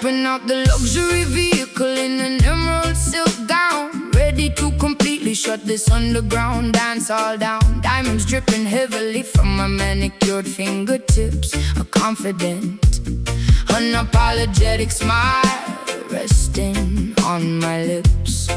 Stepping out the luxury vehicle in an emerald silk gown, ready to completely shut this underground dance all down. Diamonds dripping heavily from my manicured fingertips. A confident, unapologetic smile resting on my lips.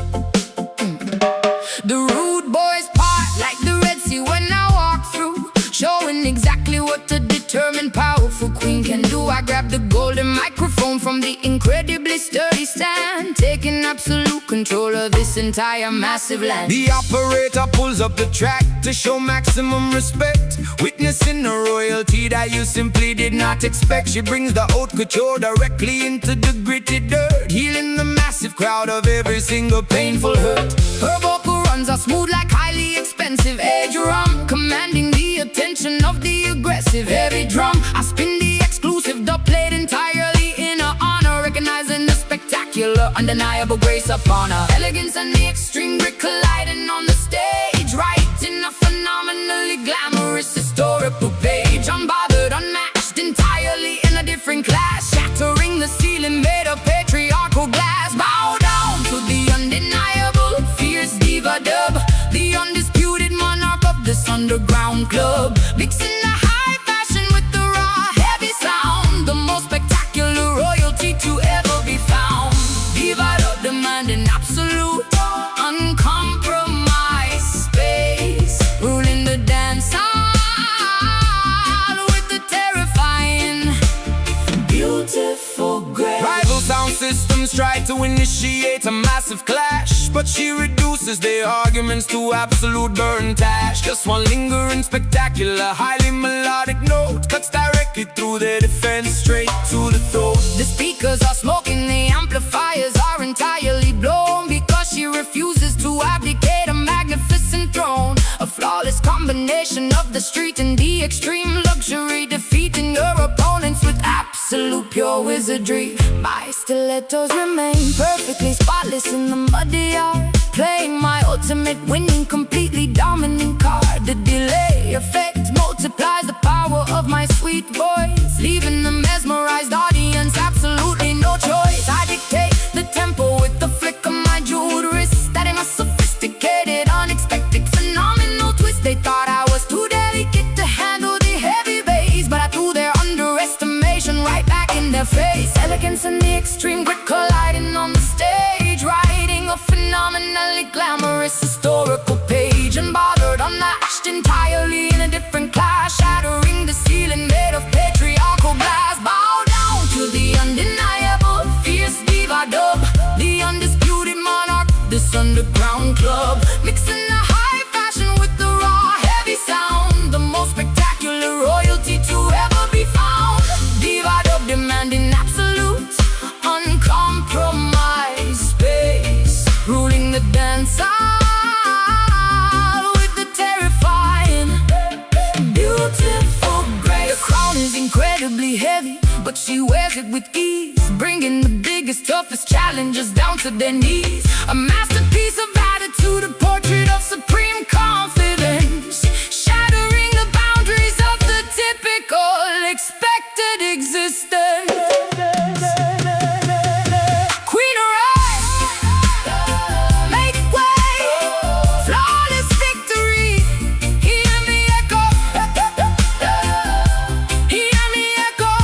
The rude boys part like the Red Sea when I walk through, showing exactly what a determined, powerful queen can do. I grab the golden microphone from the incredibly sturdy stand, taking absolute control of this entire massive land. The operator pulls up the track to show maximum respect, witnessing a royalty that you simply did not expect. She brings the haute couture directly into the gritty dirt, healing the massive crowd of every single painful hurt. Her vocal runs are smooth like highly expensive air drum, commanding the attention of the aggressive heavy drum. I spin the exclusive dub plate entirely in her honor, recognizing the spectacular, undeniable grace upon her. Elegance and the extreme grit colliding on the stage, writing a phenomenally glamorous historical page. Unbothered, unmatched, entirely in a different class, shattering the ceiling made of patriarchal glass. Bow down to the undeniable, fierce diva dub, the undisputed monarch of this underground club, mixing the high fashion with the raw, heavy sound, the most spectacular royalty to ever be found. Diva dub demanding absolute, uncompromised space, ruling the dance hall with the terrifying, beautiful grace. Rival sound systems try to initiate a massive clash, but she reduces their arguments to absolute burnt ash. Just one lingering, spectacular, highly melodic note cuts directly through their defense, straight to the throat. The speakers are smoking, the amplifiers are entirely blown, because she refuses to abdicate a magnificent throne. A flawless combination of the street and the extreme luxury, defeating her opponents with absolute pure wizardry. My stilettos remain perfectly spotless in the muddy yard, playing my ultimate winning, completely dominant card. The delay effect multiplies the power of my sweet voice, leaving the mesmerized audience absolutely no choice. I dictate the tempo with the flick of my jeweled wrist, adding a sophisticated, unexpected, phenomenal twist. They thought I was too delicate to handle the heavy bass, but I threw their underestimation right back in their face. Elegance and the extreme grit colliding on the stage, writing a phenomenally glamorous historical page. Unbothered, unmatched, entirely in a different class, shattering the ceiling made of patriarchal glass. Bow down to the undeniable, fierce diva dub, the undisputed monarch, this underground club, mixing the high fashion with the raw, heavy sound, the most spectacular royalty to ever be found. Diva dub demanding absolute, uncompromised space, ruling the dance hall with the terrifying, beautiful grace. The crown is incredibly heavy, but she wears it with ease, bringing the biggest, toughest challengers down to their knees. A masterpiece of attitude, a portrait of supreme confidence, shattering the boundaries of the typical, expected existence. Queen Rise, make way, flawless victory. Hear me echo, hear me echo.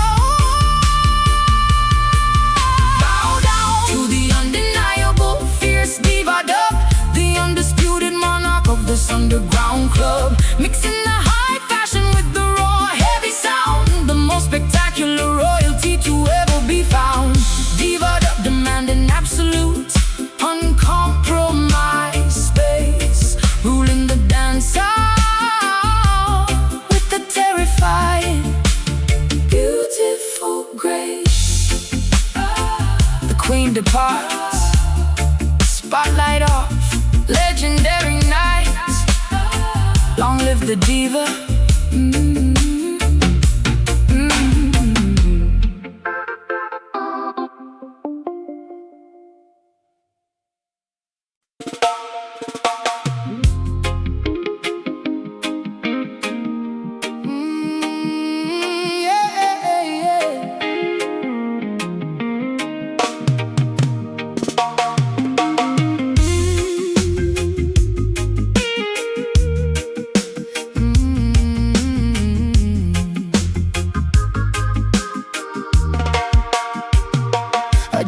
Bow down to the undeniable, fierce diva dub, the undisputed monarch of this underground club, mixing the high fashion with the raw, heavy sound, the most spectacular royalty to ever be found. Diva dub demanding absolute, uncompromised space, ruling the dance hall with the terrifying, beautiful grace. The queen departs, spotlight off, legendary night. Long live the diva.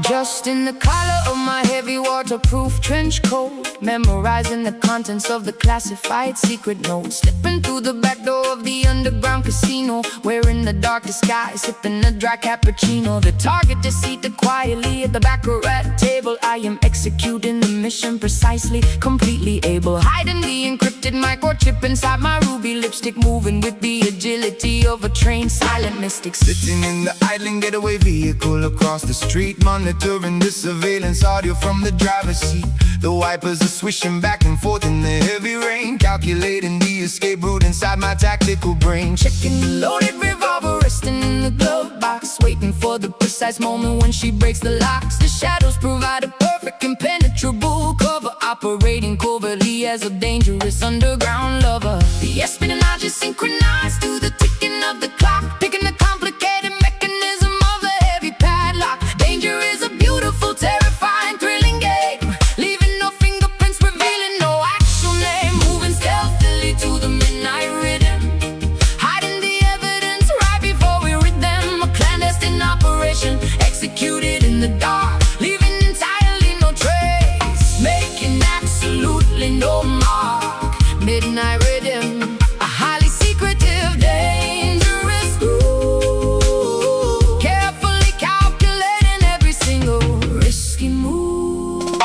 Just in the collar of my heavy waterproof trench coat, memorizing the contents of the classified secret notes. Slipping through the back door of the underground casino, wearing the dark disguise, sipping a dry cappuccino. The target is seated quietly at the baccarat table. I am executing the mission precisely, completely able. Hiding the encrypted microchip inside my ruby lipstick, moving with the agility of a trained silent mystic. Sitting in the idling getaway vehicle across the street, monitoring the surveillance audio from the driver's seat. The wipers are swishing back and forth in the heavy rain, calculating the escape route inside my tactical brain. Checking the loaded revolver resting in the glove box, waiting for the precise moment when she breaks the locks. The shadows provide a perfect impenetrable cover, operating covertly as a dangerous underground lover. The espionage is synchronized to the ticking of the clock, picking the complicated mechanism of the heavy padlock. Danger is a beautiful, terrifying, thrilling game, leaving no fingerprints, revealing no actual name. Moving stealthily to the midnight rhythm, hiding the evidence right before we rid them. A clandestine operation executed in the dark, leaving entirely no trace, making absolutely no mark. Midnight rhythm, a highly secretive, dangerous groove, carefully calculating every single risky move.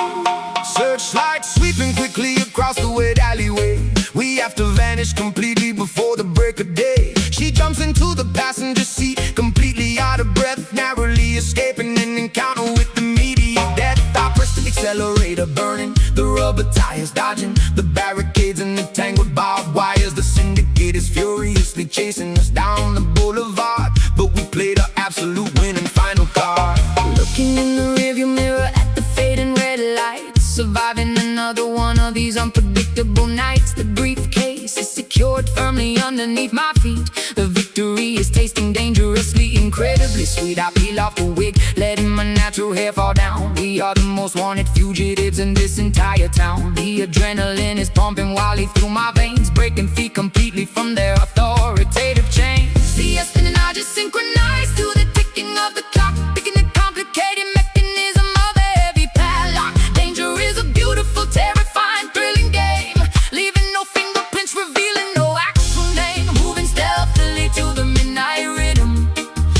Searchlight sweeping quickly across the wet alleyway. We have to vanish completely before the break of day. She jumps into the passenger seat, completely out of breath, narrowly escaping an encounter with immediate death. I press the accelerator, burning the rubber tires, dodging the barricades and the tangled barbed wires. The syndicate is furiously chasing us down the boulevard, but we played our absolute winning final card. Looking in the rearview mirror at the fading red lights, surviving another one of these unpredictable nights. The briefcase is secured firmly underneath my feet. The victory is tasting dangerously, incredibly sweet. I peel off the wig, letting my natural hair fall down. We are the most wanted fugitives in this entire town. The adrenaline is pumping wildly through my veins, breaking free completely from their authoritative chains. The espionage is synchronized to the ticking of the clock, picking the complicated mechanism of the heavy padlock. Danger is a beautiful, terrifying, thrilling game, leaving no fingerprints, revealing no actual name. Moving stealthily to the midnight rhythm,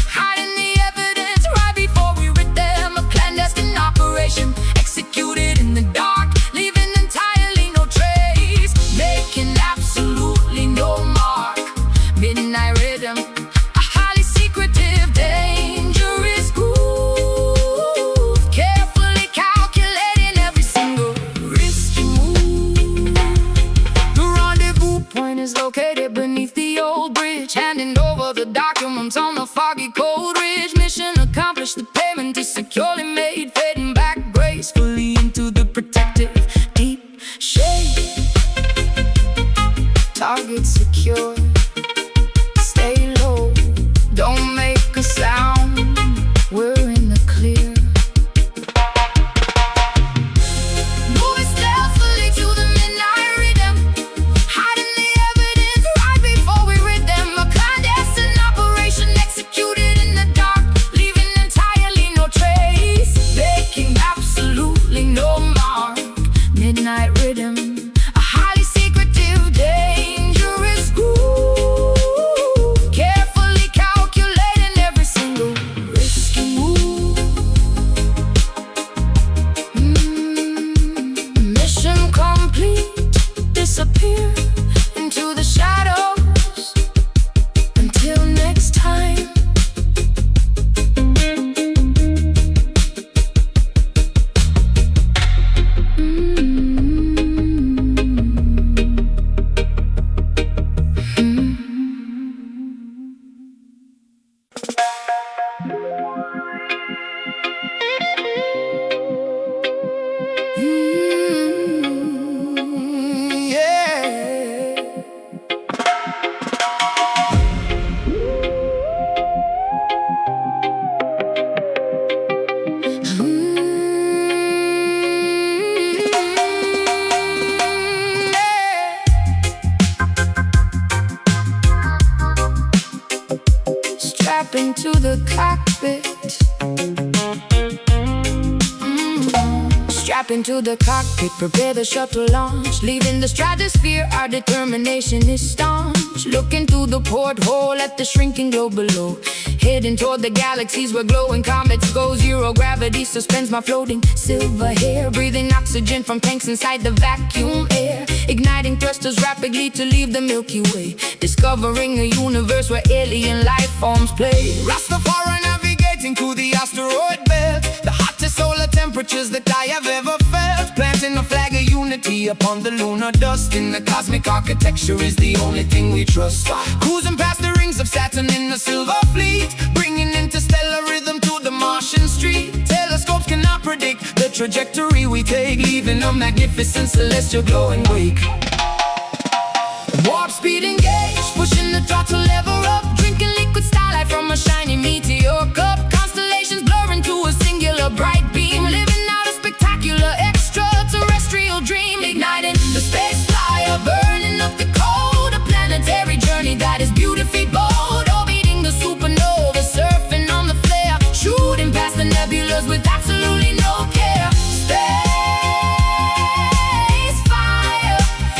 hiding the evidence right before we rid them. A clandestine operation executed in the dark, leaving entirely no trace, making absolutely no mark. Midnight rhythm, a highly secretive, dangerous groove, carefully calculating every single risky move. The rendezvous point is located beneath the old bridge, handing over the documents on the foggy cold ridge. Mission accomplished, the payment is securely made, fading back gracefully into the protective deep shade. Target secure, stay low, don't make a sound, we're in the clear. Moving stealthily to the midnight rhythm, hiding the evidence right before we rid them. A clandestine operation executed in the dark, leaving entirely no trace, making absolutely no mark. Midnight rhythm, a highly secretive, dangerous groove, carefully calculating every single risky move. Mission complete, disappear into the shadows. Until next time. Strap into the cockpit, Step into the cockpit, prepare the shuttle launch. Leaving the stratosphere, our determination is staunch. Looking through the porthole at the shrinking globe below. Heading toward the galaxies where glowing comets go. Zero gravity suspends my floating silver hair. Breathing oxygen from tanks inside the vacuum air. Igniting thrusters rapidly to leave the Milky Way. Discovering a universe where alien life forms play. Rastafari navigating through the asteroid belt. The hottest solar temperatures that I have ever felt. Planting a flag of unity upon the lunar dust. In the cosmic architecture is the only thing we trust. Cruising past the rings of Saturn in the silver fleet. Bringing interstellar rhythm to the Martian street. Telescopes cannot predict the trajectory we take. Leaving a magnificent celestial glowing wake. Warp speed engaged, pushing the throttle lever up. Drinking liquid starlight from a shiny meteor cup. Constellations blurring to a singular bright beam. Living out a spectacular extraterrestrial dream. Igniting the space flyer, burning up the cold. A planetary journey that is beautifully bold. Orbiting the supernova, surfing on the flare. Shooting past the nebulas with absolutely no care. Space fire,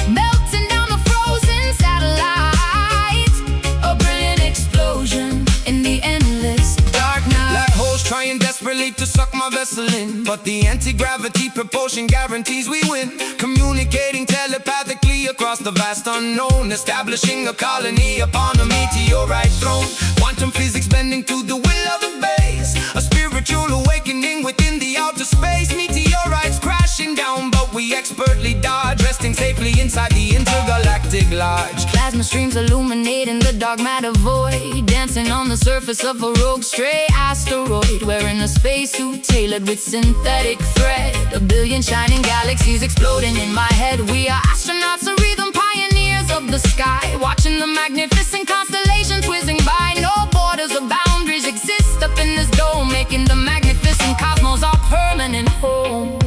melting down the frozen satellite. A brilliant explosion in the endless dark night. Black holes trying desperately to suck my vessel in, but the anti-gravity propulsion guarantees we win. Communicating telepathically across the vast unknown. Establishing a colony upon a meteorite throne. Quantum physics bending to the will of the base. A spiritual awakening within the outer space. Meteorites crashing down, but we expertly dodge. Resting safely inside the intergalactic lodge. Plasma streams illuminating the dark matter void. Dancing on the surface of a rogue stray asteroid. Wearing a spacesuit tailored with synthetic thread. A billion shining galaxies exploding in my head. We are astronauts of rhythm, pioneers of the sky. Watching the magnificent constellations whizzing by. No borders or boundaries exist up in this dome. Making the magnificent cosmos our permanent home.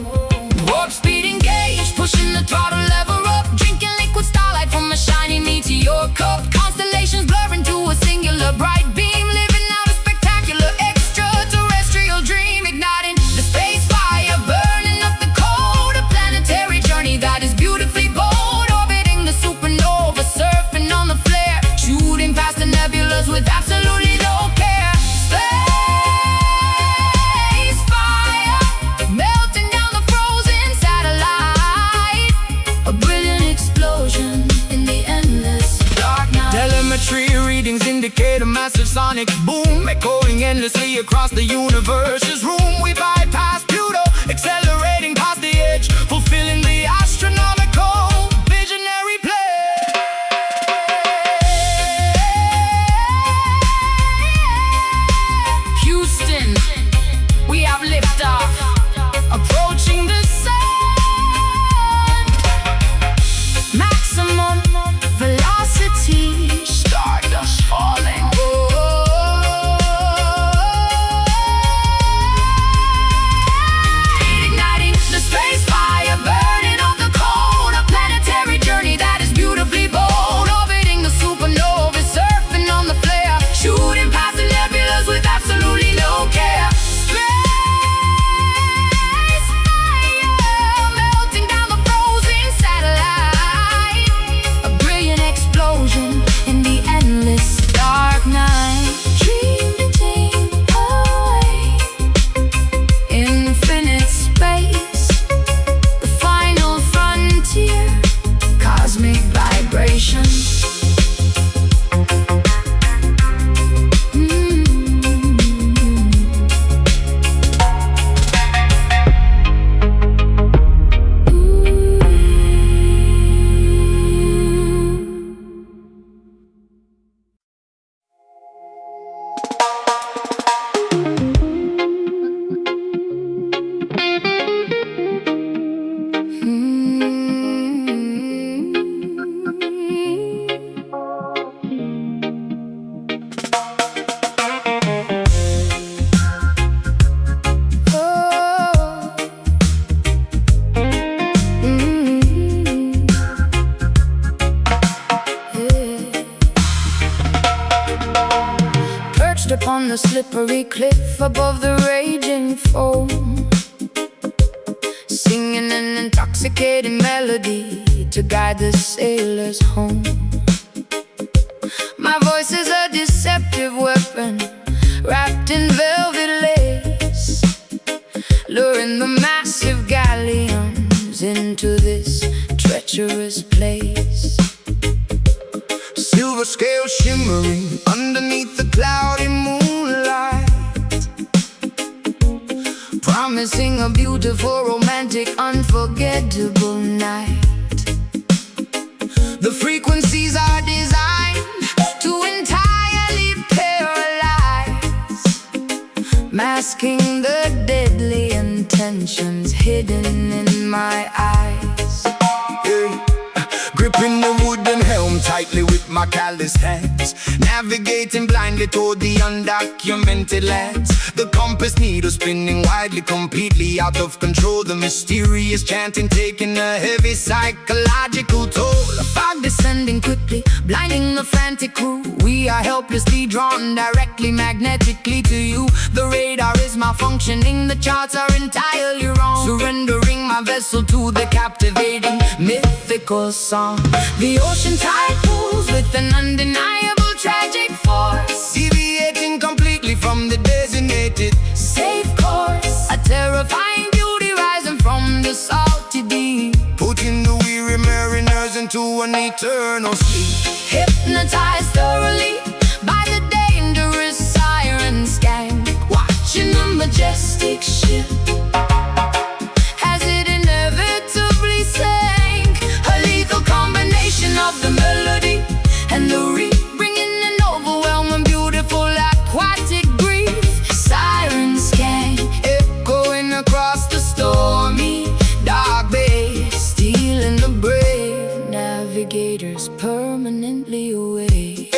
Warp speed engaged, pushing the throttle lever up. Drinking liquid starlight from a shiny meteor cup. Constellations blurring to a singular bright beam. Living out a spectacular extraterrestrial dream. Igniting the space fire, burning up the cold. A planetary journey that is beautifully bold. Orbiting the supernova, surfing on the flare. Shooting past the nebulas with absolutely no care. Space fire, melting down the frozen satellite. A brilliant explosion in the endless dark night. Telemetry readings indicate a massive sonic boom. Echoing endlessly across the universe's room. We bypass Pluto, accelerating past the edge. Fulfilling the astronomical visionary play. Houston, we have liftoff. Approaching the sun. Maximum velocity. Stardust falling. Igniting the space fire, burning up the cold. A planetary journey that is beautifully bold. Orbiting the supernova, surfing on the flare. Shooting past the nebulas with absolutely no care. Space fire, melting down the frozen satellite. A brilliant explosion in the endless dark night. Dream to dream away. Infinite space, the final frontier. Cosmic vibration. Upon the slippery cliff above the raging foam, singing guide the sailors home. My voice is a deceptive weapon, wrapped in velvet lace, luring the massive galleons into this treacherous place. Silver scales shimmering underneath the cloudy moonlight, promising a beautiful, romantic, unforgettable night. the frequencies are designed To entirely paralyze, masking the deadly intentions hidden in my eyes. yeah. Gripping the wooden helm tightly with my calloused hands, navigating blindly toward the undocumented lands. The compass needle spinning widely, completely out of control. The mysterious chanting taking a heavy psychological toll. A fog descending quickly, blinding the frantic crew. We are helplessly drawn directly, magnetically to you. The radar is malfunctioning, the charts are entirely wrong. Surrendering my vessel to the captivating, mythical song. The ocean tide pulls with an undeniable tragic force, Deviating completely from the designated safe course. A terrifying beauty rising from the salty deep, putting the weary mariners into an eternal sleep. hypnotized thoroughly by the dangerous siren scan, watching the majestic ship as it inevitably sank. A lethal combination of the melody and the reef, bringing an overwhelming, beautiful, aquatic grief. Siren scan echoing across the stormy, dark bay, stealing the brave navigators permanently away.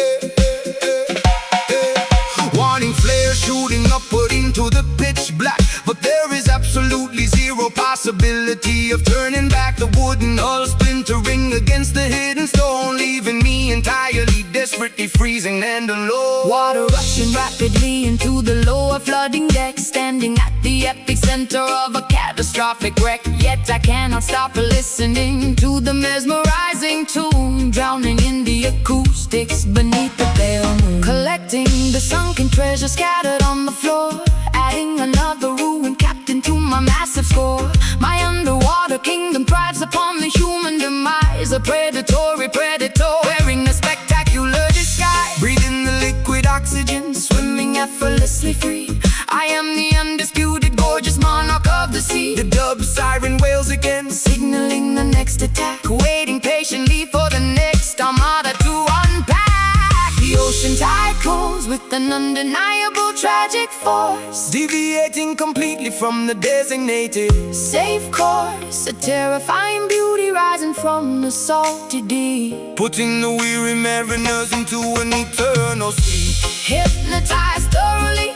Warning flare shooting upward into the pitch black, but there is absolutely zero possibility of turning back. The wooden hull splintering against the hidden stone, leaving me entirely desperately freezing and alone. Water rushing rapidly into the lower flooding deck, standing at the epicenter of a catastrophic wreck. Yet I cannot stop listening to the mesmerizing tune, drowning in the acoustics beneath the pale moon. Collecting the sunken treasure scattered on the floor, adding another ruined captain to my massive score. My underwater kingdom thrives upon the human demise, a predatory predator wearing a spectacular disguise. Breathing the liquid oxygen, Swimming effortlessly free, I am the undisputed, gorgeous monarch of the sea. the dub siren wails again, Signaling the next attack, waiting patiently for the next armada to unpack. The ocean tide pulls with an undeniable tragic force, deviating completely from the designated safe course. A terrifying beauty rising from the salty deep, putting the weary mariners into an eternal sleep. hypnotized thoroughly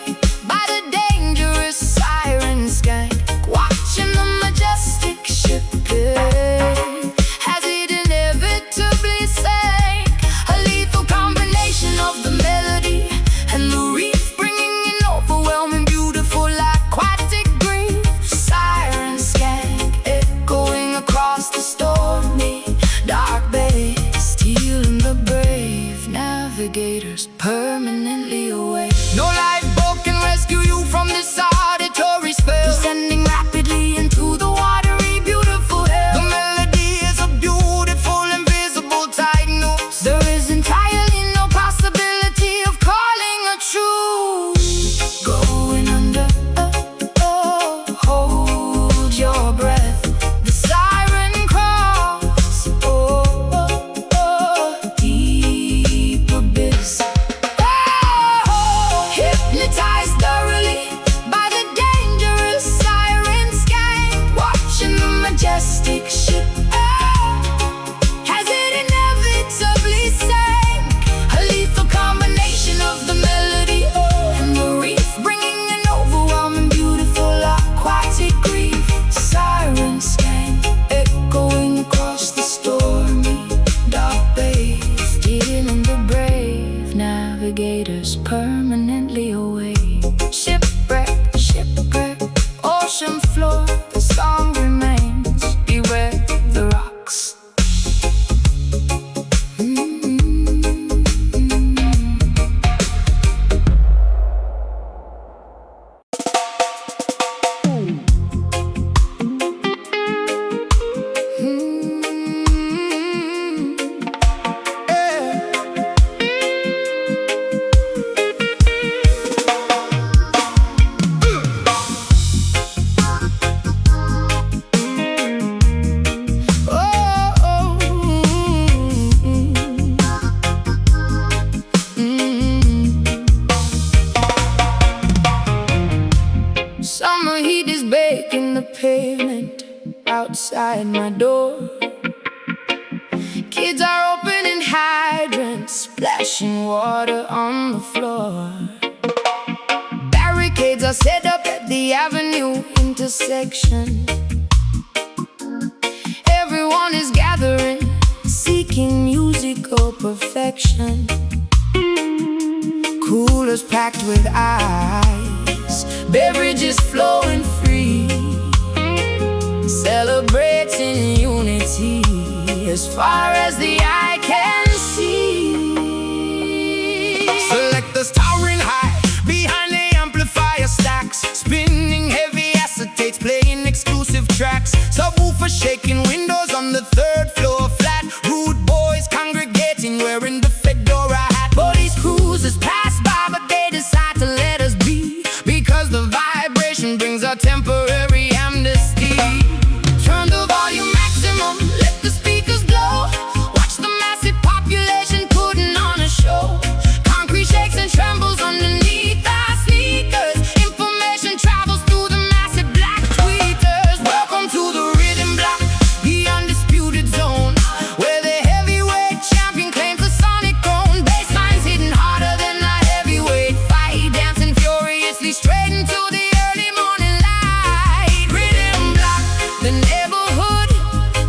by the dangerous siren scan, watching the majestic ship as it inevitably sank. A lethal combination of the melody and the reef, bringing an overwhelming, beautiful, aquatic grief. Siren scan echoing across the stormy, dark bay, stealing the brave navigators permanently away. Summer heat is baking the pavement outside my door. Kids are opening hydrants, splashing water on the floor. Barricades are set up at the avenue intersection. Everyone is gathering, seeking musical perfection. Coolers packed with ice, beverages flowing free, celebrating unity as far as the eye can see. Selectors towering high behind the amplifier stacks, spinning heavy acetates, playing exclusive tracks. Subwoofer shaking windows on the third floor flat. Rude boys congregating wearing the fedora hat. Police cruisers pass by, but they decide to let us be, because the vibration brings a temporary amnesty. Turn the volume maximum, let the speakers blow. Watch the massive population putting on a show. Concrete shakes and trembles underneath our sneakers. Information travels through the massive black tweeters. Welcome to the rhythm block, the undisputed zone, where the heavyweight champion claims the sonic throne. Basslines hitting harder than a heavyweight fight, dancing furiously straight into the early morning light. Rhythm block, the neighborhood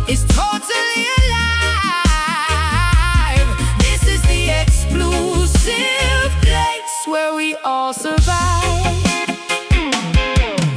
is totally alive. This is the exclusive place where we all survive.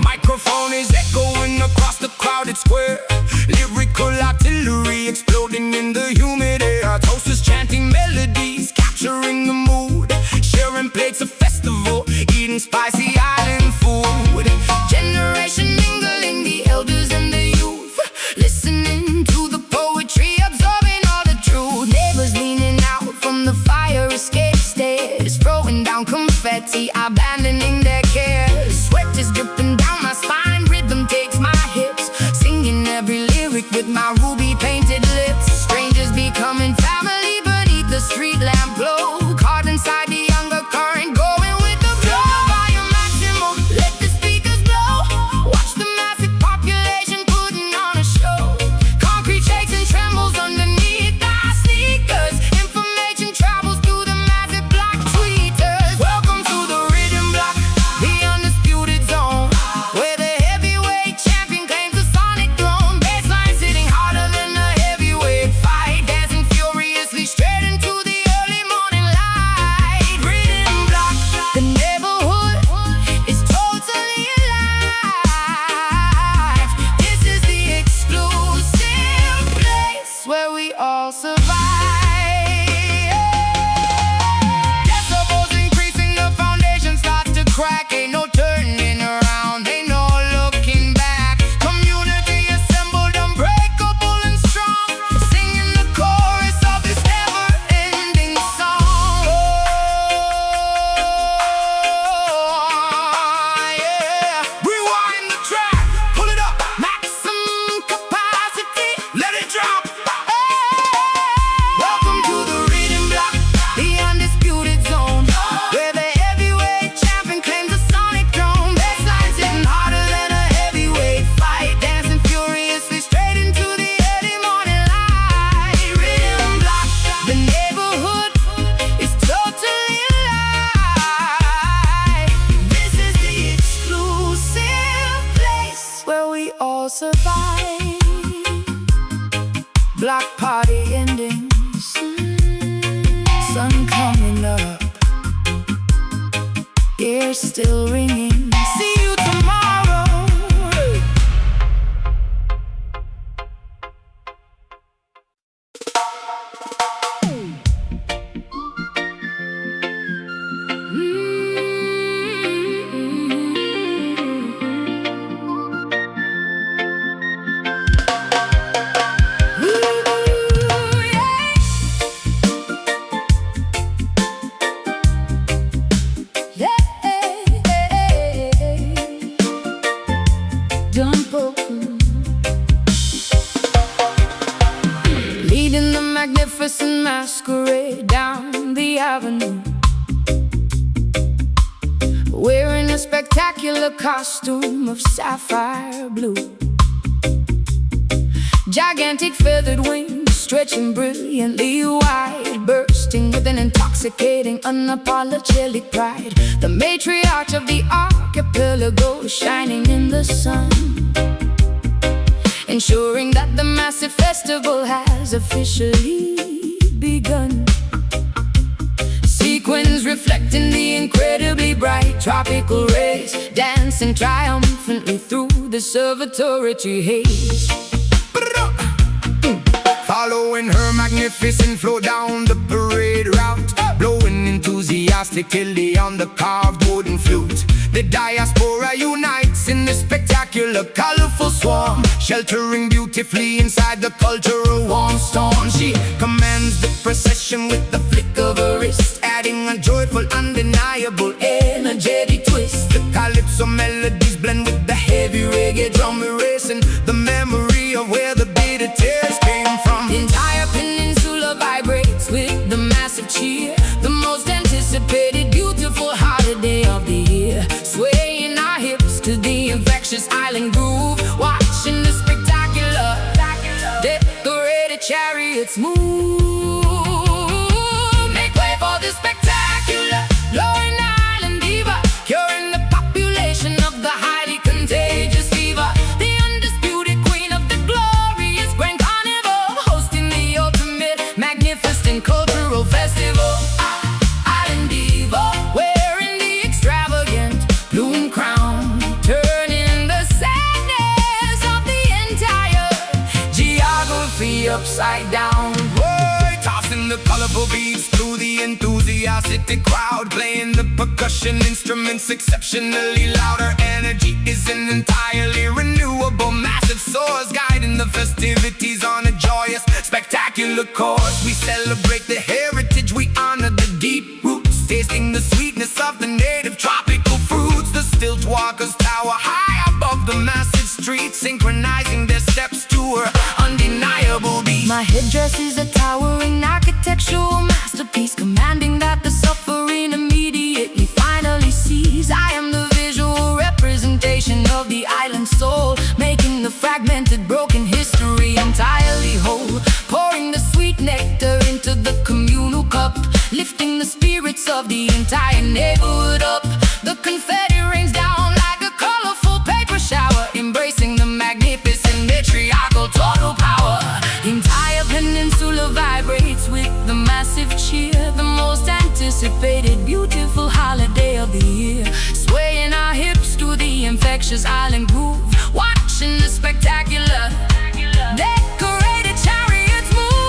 Microphone is echoing across the crowded square. Lyrical artillery exploding in the humid air. Toasters chanting melodies, capturing the mood. Sharing plates of festival, eating spicy island food. Generation mingling, the elders and the youth, listening to the poetry, absorbing all the truth. Neighbors leaning out from the fire escape stairs, throwing down confetti, abandoning their cares. Sweat is dripping down my spine, rhythm takes my hips, singing every lyric with my ruby painted lips. Strangers becoming family beneath the street lamp glow, caught inside the undercurrent, going with the flow. Volume maximum, let the speakers blow. Watch the massive population putting on a show. Concrete shakes and trembles underneath our sneakers. Information travels through the massive black tweeters. Welcome to the rhythm block, the undisputed zone, where the heavyweight champion claims the sonic throne. Basslines hitting harder than a heavyweight fight, dancing furiously straight into the early morning light. Rhythm block, the neighborhood is totally alive. This is the exclusive place where we all survive. Decibels increasing, the foundation starts to crack. Ain't no turning around, ain't no looking back. Community assembled, unbreakable and strong, singing the chorus of this never-ending song. Oh, yeah. Rewind the track, pull it up, maximum capacity, let it drop. Welcome to the rhythm block, the undisputed zone, where the heavyweight champion claims the sonic throne. Basslines hitting harder than a heavyweight fight, dancing furiously straight into the early morning light. Rhythm block, the neighborhood is totally alive. This is the exclusive place where we all survive. Block party ending, sun coming up, ears still ringing. See you tomorrow. Leading the magnificent masquerade down the avenue, wearing a spectacular costume of sapphire blue. Gigantic feathered wings stretching brilliantly wide, bursting with an intoxicating, unapologetic pride. The matriarch of the archipelago shining in the sun, ensuring that the massive festival has officially begun. Sequins reflecting the incredibly bright tropical rays, dancing triumphantly through the observatory haze. Following her magnificent flow down the parade route, blowing enthusiastically on the carved wooden flute. The diaspora unites in this spectacular, colorful swarm, sheltering beautifully inside the cultural warm storm. She commands the procession with the flick of her wrist, adding a joyful, undeniable, energetic twist. The calypso melodies blend with the heavy reggae drum erasing the memory of where the bitter tears came from. The entire peninsula vibrates with the massive cheer, the most anticipated, beautiful holiday of the year. Swaying our hips to the infectious island groove, watching the spectacular, decorated chariots move. Make way for the spectacular, glowing island diva, curing the population of the highly contagious fever. The undisputed queen of the glorious grand carnival, hosting the ultimate, magnificent cultural festival. Island diva, wearing the extravagant plume crown, turning the sadness of the entire geography upside down. Boy, tossing the colorful beats through the enthusiastic crowd, playing the percussion instruments exceptionally loud. Her energy is an entirely renewable, massive source, guiding the festivities on a joyous, spectacular course. We celebrate the heritage, we honor the deep roots, tasting the sweetness of the native tropical fruits. The stilt walkers tower high above the massive streets, synchronizing their steps to her undeniable beat. My headdress is a towering architectural masterpiece, commanding that the suffering immediately finally sees. I am the visual representation of the island soul, making the fragmented, broken history entirely whole. Pouring the sweet nectar into the communal cup, lifting the spirits of the entire neighborhood up. The confetti rains down like a colorful paper shower, embracing the magnificent matriarchal total power. The entire peninsula vibrates with the massive cheer, the most anticipated, beautiful holiday of the year. Swaying our hips to the infectious island groove, watching the spectacular, decorated chariots move.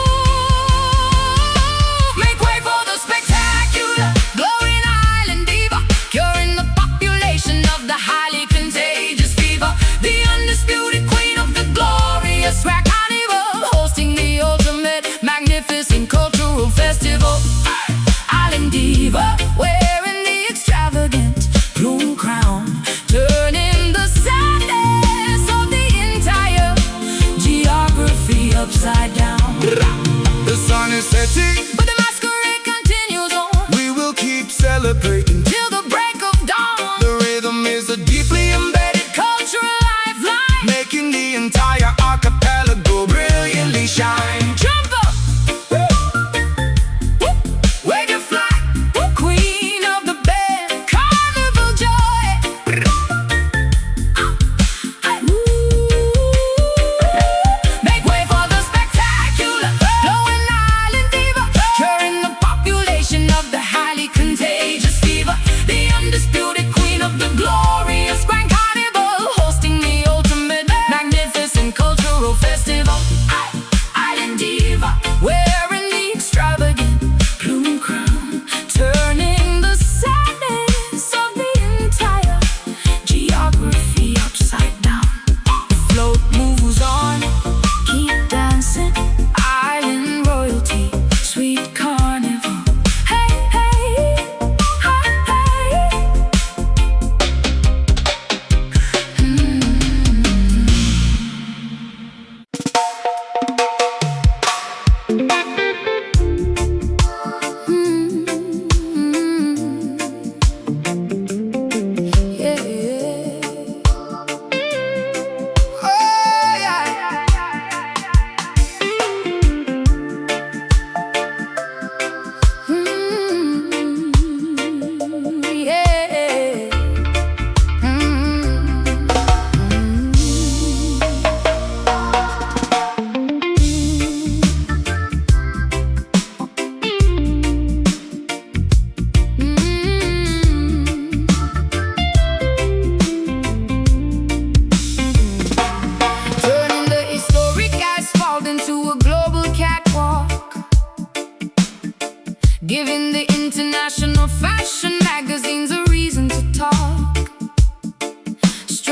Make way for the spectacular, glowing island diva, curing the population of the highly contagious fever. The undisputed queen of the glorious grand carnival, hosting the ultimate, magnificent cultural festival. Island diva, wearing the extravagant plume crown, turning the sadness of the entire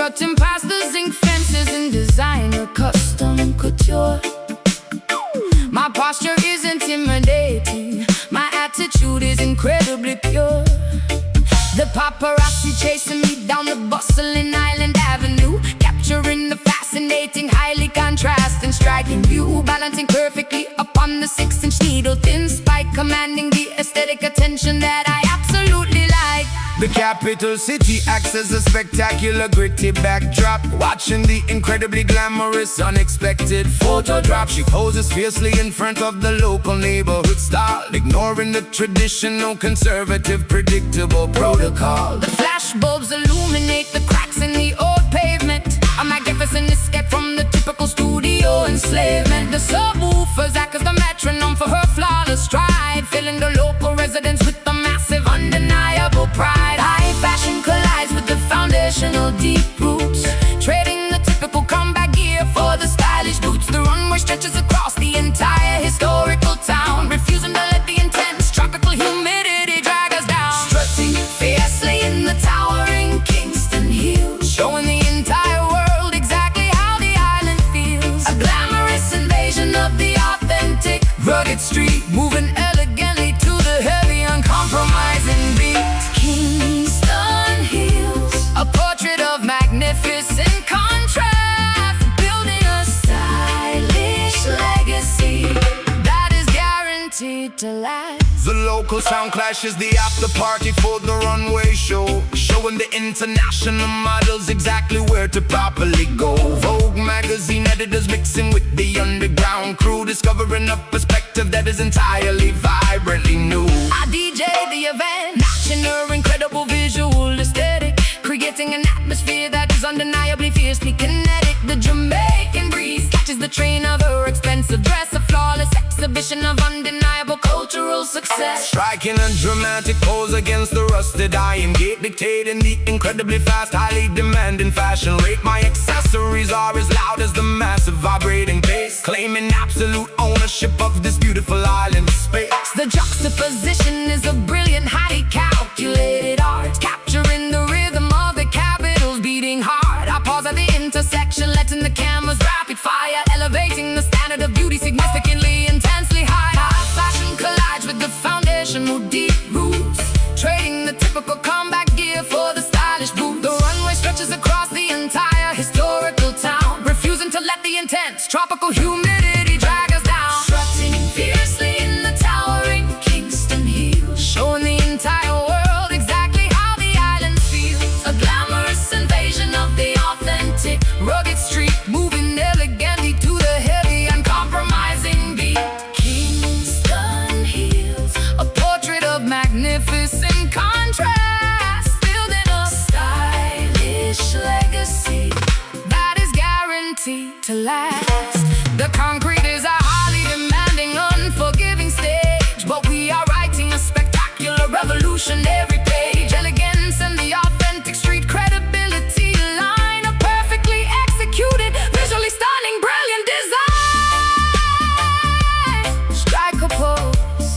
strutting past the zinc fences in designer custom couture. My posture is intimidating, my attitude is incredibly pure. The paparazzi chasing me down the bustling Island Avenue, capturing the fascinating, highly contrasting, striking view, balancing perfectly upon the 6-inch needle thin spike, commanding the aesthetic attention that I absolutely like. The capital city acts as a spectacular gritty backdrop, watching the incredibly glamorous unexpected photo drop. She poses fiercely in front of the local neighborhood style, ignoring the traditional conservative predictable protocol. The flashbulbs illuminate the cracks in the old pavement, a magnificent escape from the typical studio enslavement. The subwoofers act as the metronome for her flawless stride, filling the local residents with the massive undeniable pride. High fashion collides with the foundational deep roots, trading the typical combat gear for the stylish boots. The runway stretches across the entire historical town, refusing to let the intense tropical humidity drag us down. Strutting fiercely in the towering Kingston hills, showing the entire world exactly how the island feels. A glamorous invasion of the authentic rugged street, moving elegantly to the heavy, uncompromising beat. Kingston hills, a portrait of magnificent contrast, building a stylish legacy that is guaranteed to last. The local sound clash is the after party for the runway show, showing the international models exactly where to properly go. Vogue magazine editors mixing with the underground crew, discovering a perspective that is entirely vibrantly new. I DJ the event, matching her incredible visual aesthetic, creating an atmosphere that is undeniably fiercely kinetic. The Jamaican breeze catches the train of her expensive dress, a flawless exhibition of undeniable cultural success. Striking a dramatic pose against the rusted iron gate, dictating the incredibly fast, highly demanding fashion rate. My accessories are as loud as the massive vibrating bass, claiming absolute ownership of this beautiful island space. The juxtaposition is a brilliant, highly calculated art, capturing the rhythm of the capitals beating hard. I pause at the intersection, letting the cameras rapid fire, elevating the standard of beauty significantly, intensely high. High fashion collides with the foundational deep roots, trading the typical combat gear for the stylish boots. The runway stretches across the entire historical town, refusing to let the intense tropical humidity drag us down. Strutting fiercely in the towering Kingston hills, showing the entire world exactly how the island feels. A glamorous invasion of the authentic rugged street, moving elegantly to the heavy, uncompromising beat. Kingston hills, a portrait of magnificent contrast, building a stylish legacy that is guaranteed to last. The concrete is a highly demanding, unforgiving stage, but we are writing a spectacular revolution every page. Elegance and the authentic street credibility line up perfectly executed, visually stunning, brilliant design. Strike a pose,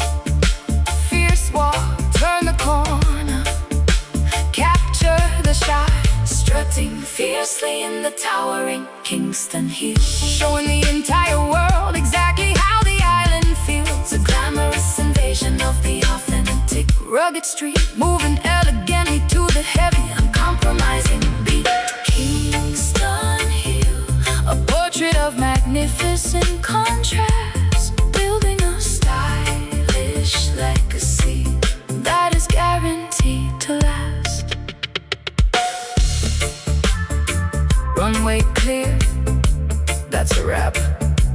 fierce walk, turn the corner, capture the shot. Strutting fiercely in the towering Kingston hills, showing the entire world exactly how the island feels. A glamorous invasion of the authentic rugged street, moving elegantly to the heavy, uncompromising beat. Kingston hill, a portrait of magnificent contrast, building a stylish legacy that is guaranteed to last. Runway clear, that's a wrap.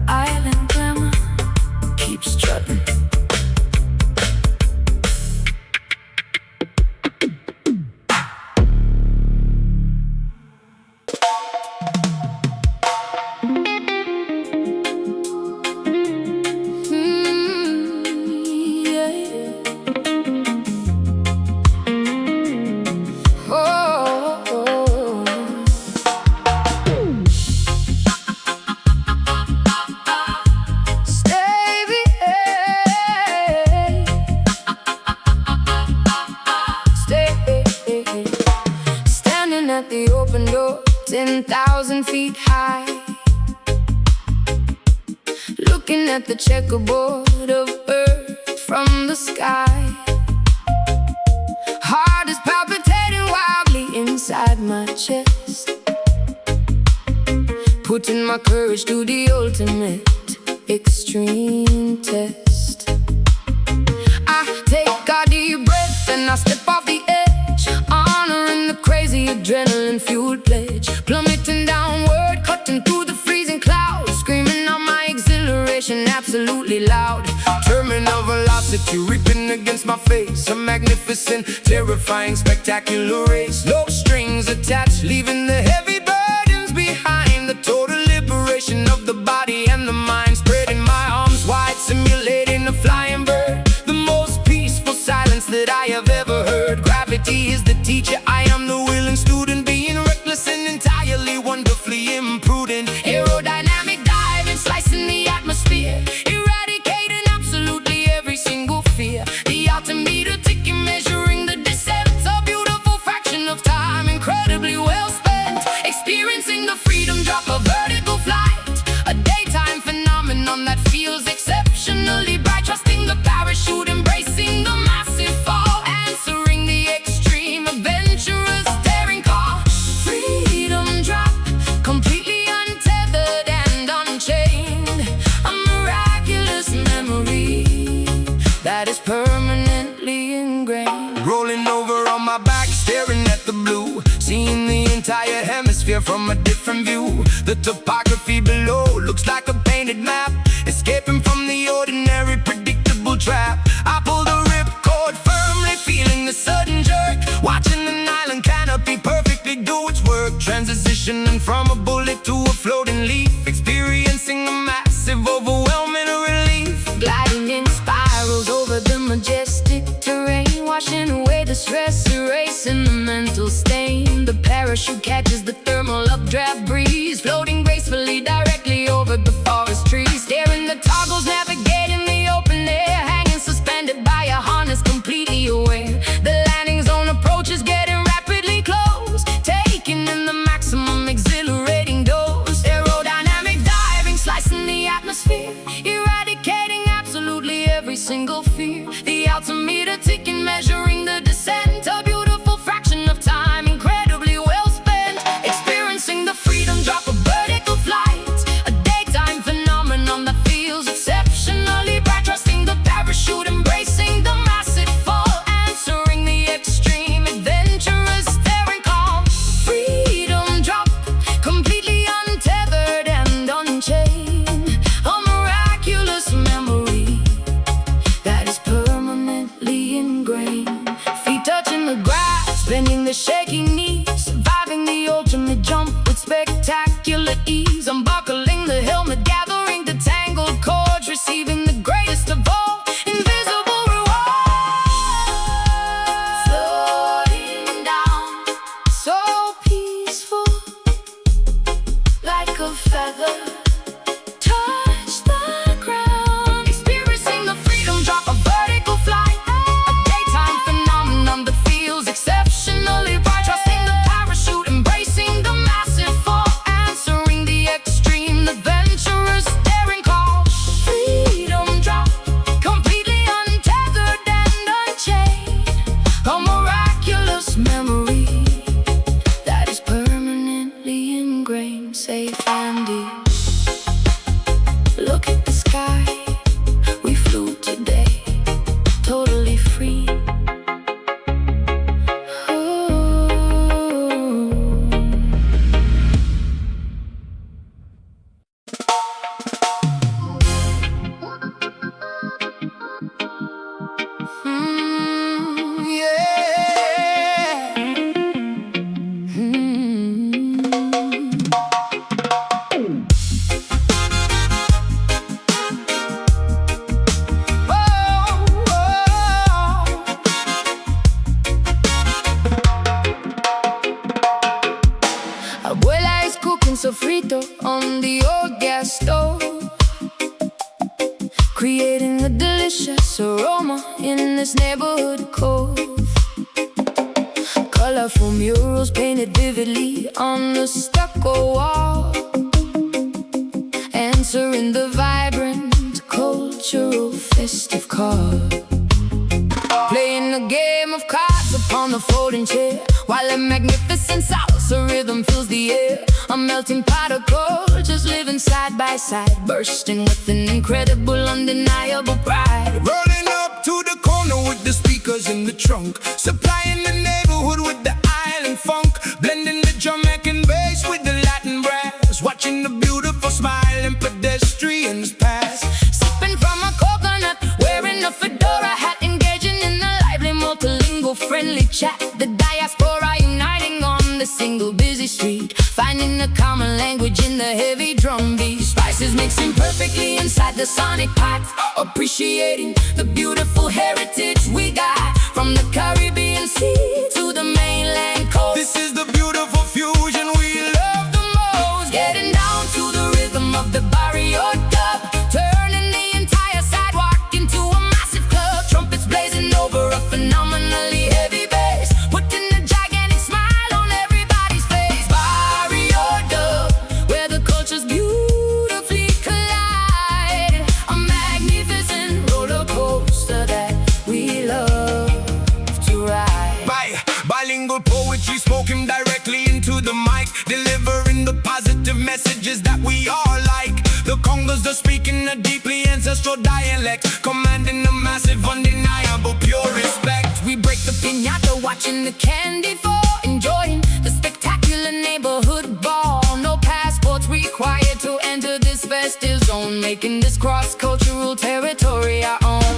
Island glamour, keep strutting. 10,000 feet high, looking at the checkerboard of earth from the sky. Heart is palpitating wildly inside my chest, putting my courage to the ultimate extreme test. I take a deep breath and I step off the edge, honoring the crazy adrenaline-fueled pledge. Plummeting downward, cutting through the freezing clouds, screaming out my exhilaration absolutely loud. Terminal velocity ripping against my face, a magnificent, terrifying, spectacular race. No strings attached, leaving the heavy burdens behind. The total liberation of the body and the mind, spreading my arms wide, simulating a flying bird. The most peaceful silence that I have ever heard. Gravity is the teacher, I am the willing student, being reckless and entirely wonderfully imprudent. Aerodynamic diving, slicing the atmosphere, eradicating absolutely every single fear. The altimeter ticking, measuring the descent, a beautiful fraction of time, incredibly well spent. Experiencing the freedom drop, a vertical flight, a daytime phenomenon that feels exceptionally bright. Trusting the parachute, embracing the massive fall, answering the extreme, adventurous, daring call. Freedom drop, completely untethered and unchained, a miraculous memory that is permanently ingrained. Rolling over on my back, staring at the blue, seeing the entire hemisphere from a different view. The topography below looks like a painted map, escaping from the ordinary, predictable trap. I pull the ripcord firmly, feeling the sudden jerk, watching an island canopy perfectly do its work. Transitioning from a bullet to a floating leaf, experiencing a massive, overwhelming relief. Gliding in spirals over the majestic terrain, washing away the stress, erasing the mental stain. The parachute catches the thermal updraft breeze, floating gracefully directly over the forest trees. Staring the toggles, navigating the open air, hanging suspended by a harness, completely aware. The landing zone approaches, getting rapidly close, taking in the maximum exhilarating dose. Aerodynamic diving, slicing the atmosphere, eradicating absolutely every single fear. The altimeter ticking, measuring the descent, a beautiful fraction of time, incredibly well spent. Experiencing the freedom drop, a vertical flight, a daytime phenomenon that feels exceptionally bright. Trusting the parachute, embracing the massive fall, answering the extreme, adventurous, daring call. Freedom drop, completely untethered and unchained, a miraculous memory that is permanently ingrained. Feet touching the grass, bending the shaking knees, surviving the ultimate jump with spectacular ease. Unbuckling the helmet, gathering the tangled cords, receiving the greatest of all, invisible reward. Floating down, so peaceful, like a feather, touch the ground. Experiencing the freedom drop, a vertical flight, a daytime phenomenon that feels exceptionally bright. Trusting the parachute, embracing the massive fall, answering the extreme, adventurous, daring call. Freedom drop, completely untethered and unchained, a miraculous memory that is permanently ingrained. Safe and deep, look at the sky, we flew today, totally free. Yeah. Abuela is cooking sofrito on the old gas stove, creating a delicious aroma in this neighborhood cove. Colorful murals painted vividly on the stucco stucco wall, answering the vibrant cultural festive call. Playing a game of cards upon the folding chair, while a magnificent salsa rhythm fills the air. A melting pot of cultures living side by side, bursting with an incredible, undeniable pride. Rolling up to the corner with the speakers in the trunk, supplying the neighborhood with the island funk, blending the Jamaican bass with the Latin brass, watching the beautiful smiling pedestrians pass. Sipping from a coconut, wearing a fedora hat, engaging in a lively multilingual friendly chat. The diaspora uniting on the single busy street, finding a common language in the heavy drum beat. Spices mixing perfectly inside the sonic pot, appreciating the beautiful heritage we got, from the Caribbean Sea to the mainland coast. This is the beautiful fusion we love the most, Getting down to the rhythm of the barrio dub, turning the entire sidewalk into a massive club. Trumpets blazing over a phenomenally heavy bass, putting a gigantic smile on everybody's face. Barrio dub, where the cultures beautifully collide, a magnificent roller coaster that we love to ride. Bilingual poetry spoken directly into the mic, delivering the positive messages that we all like. The Congos are speaking a deeply ancestral dialect, commanding a massive, undeniable, pure respect. We break the piñata, watching the candy fall, enjoying the spectacular neighborhood ball. No passports required to enter this festive zone, making this cross-cultural territory our own.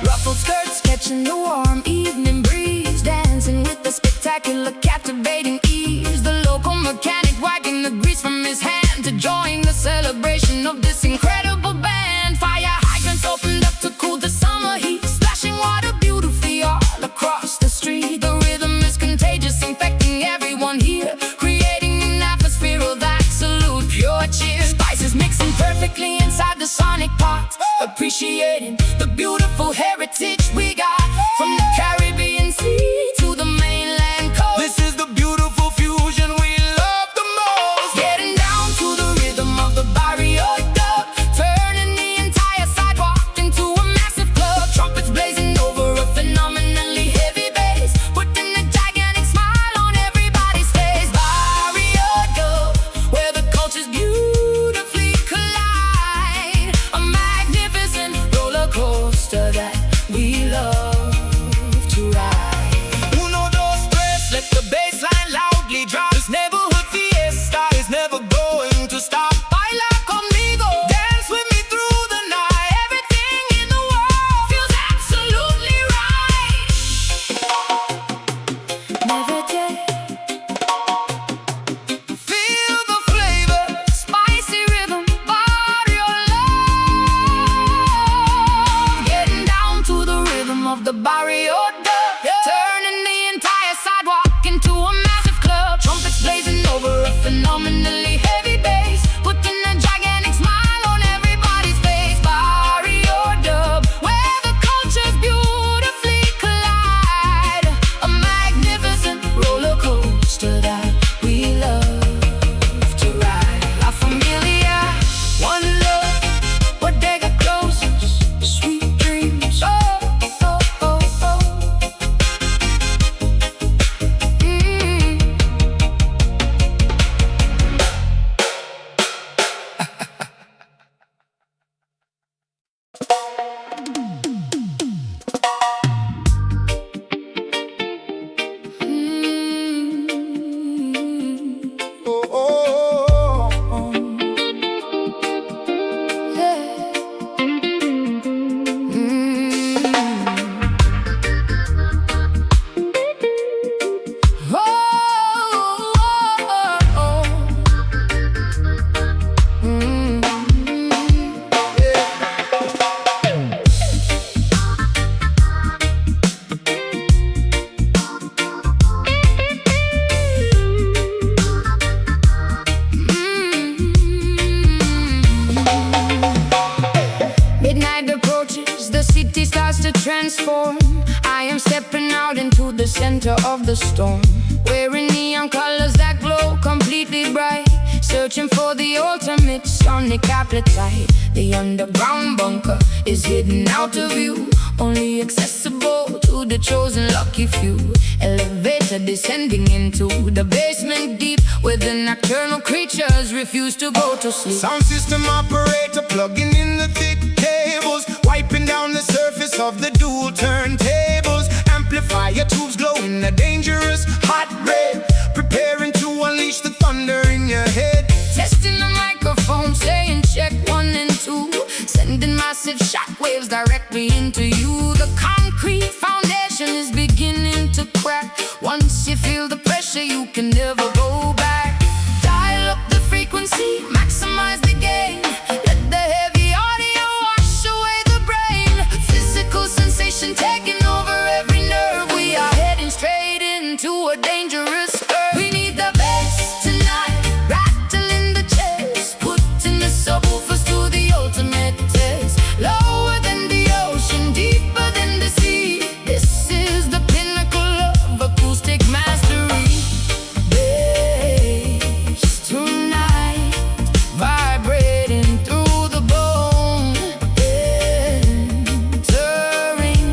Ruffled skirts catching the warm evening breeze, dancing with the spectacular, captivating ease. The local mechanic wagging the grease from his hand to join the celebration of this incredible band. Fire hydrants opened up to cool the summer heat, splashing water beautifully all across the street. The rhythm is contagious, infecting everyone here, creating an atmosphere of absolute pure cheer. Spices mixing perfectly inside the sonic pot, appreciating the beautiful heritage we got, from the Caribbean Sea to the mainland coast. This is the beautiful fusion we love the most, Getting down to the rhythm of the barrio dub, turning the entire sidewalk into a massive club. Trumpets blazing over a phenomenally heavy bass, putting a gigantic smile on everybody's face. Barrio dub, where the cultures beautifully collide, a magnificent roller coaster that we love to ride. Uno, dos, tres, let the bass line loudly drop. This neighborhood fiesta is never going to stop. Baila conmigo, Dance with me through the night. everything in the world feels absolutely right. Never take, Feel the flavor. spicy rhythm, barrio love. Getting down to the rhythm of the barrio dub, turning the entire sidewalk into a massive club. Trumpets blazing over a phenomenally heavy bass, putting a gigantic smile on everybody's face. Barrio dub, where the cultures beautifully collide, a magnificent roller coaster that we love to ride. La familia, one love, bodega closes, sweet dreams. Oh, oh, oh, oh. Oh, oh, oh. Midnight approaches, the city starts to transform. I am stepping out into the center of the storm, wearing neon colors that glow completely bright. searching for the ultimate sonic appetite. The underground bunker is hidden out of view, only accessible to the chosen lucky few. Elevator descending into the basement deep, where the nocturnal creatures refuse to go to sleep. Sound system operator plugging in the thick cables, wiping down the surface of the dual turntables. Amplifier tubes glow in a dangerous hot red, preparing to unleash the thunder in your head. Testing the microphone, saying check 1 and 2, sending massive shockwaves directly into you. The concrete foundation is beginning to crack. Once you feel the pressure, you can never go back. Dial up the frequency, maximize the gain. Let the heavy audio wash away the brain. Physical sensation taking over every nerve. We are heading straight into a dangerous curve. We need the bass tonight, rattling the chest, putting the subwoofers to the ultimate test. Lower than the ocean, deeper than the sea, this is the pinnacle of acoustic mastery. Bass tonight, vibrating through the bone, entering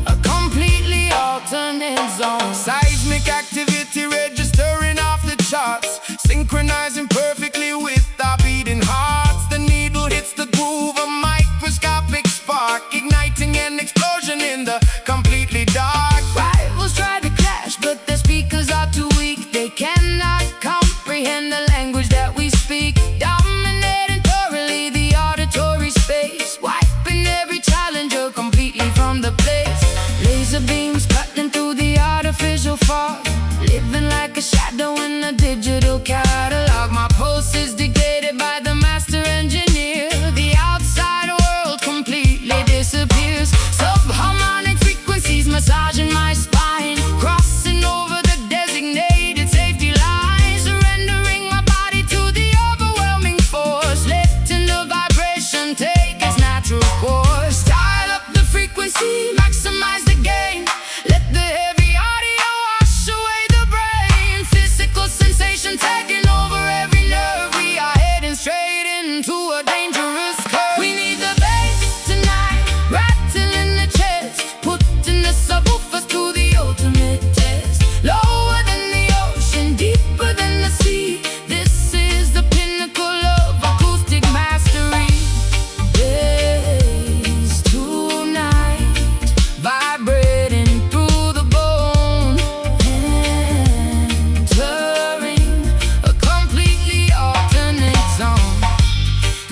a completely alternate zone. Seismic activity registering off the charts, synchronizing perfectly with our beating hearts. The needle hits the groove, a microscopic spark, igniting an explosion in the completely dark. Rivals try to clash, but their speakers are too weak. They cannot comprehend the language that we speak. Dominating thoroughly the auditory space, wiping every challenger completely from the place. Laser beams cutting through the artificial fog, living like a shadow in a digital catalog. My pulse is dictated by the master engineer. The outside world completely disappears. Subharmonic frequencies massaging my spine, crossing over the designated safety lines, surrendering my body to the overwhelming force, letting the vibration take its natural course. Dial up the frequency, maximize the gain. Let the heavy audio wash away the brain. Physical sensation taking over every nerve. We are heading straight into a dangerous curve. We need the bass tonight, rattling the chest, putting the subwoofers to the ultimate test. Lower than the ocean, deeper than the sea, this is the pinnacle of acoustic mastery. Bass tonight, vibrating through the bone, entering a completely alternate zone.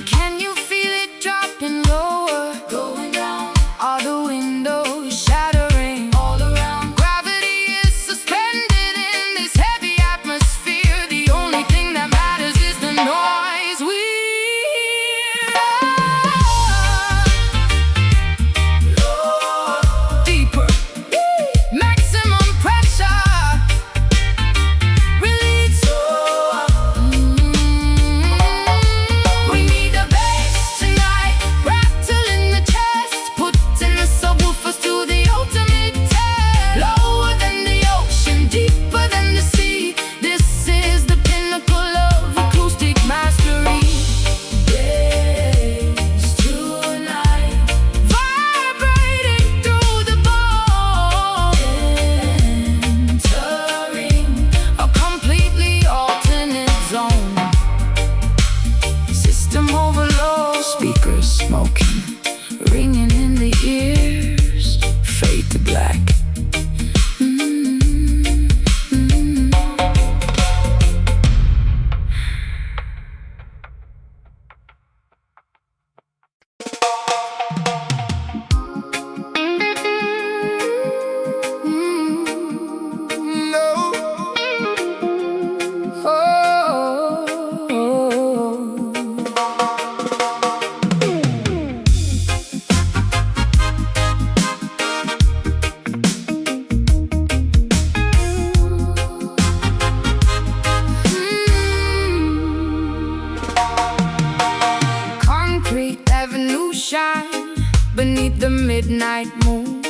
Can you feel it dropping lower, going down? All the windows shattering all around. Gravity is suspended in this heavy atmosphere. The only thing that matters is the noise we hear. Deeper, maximum pressure, release. We need a bass tonight, rattling the chest, putting the subwoofers to the ultimate test. Lower than the ocean, deeper than the sea, this is the pinnacle of acoustic mastery. Bass tonight, vibrating through the bone, entering a completely alternate zone. System overload, speakers smoking, ringing in the ears, fade to black. No, Concrete Avenue shine beneath the midnight moon.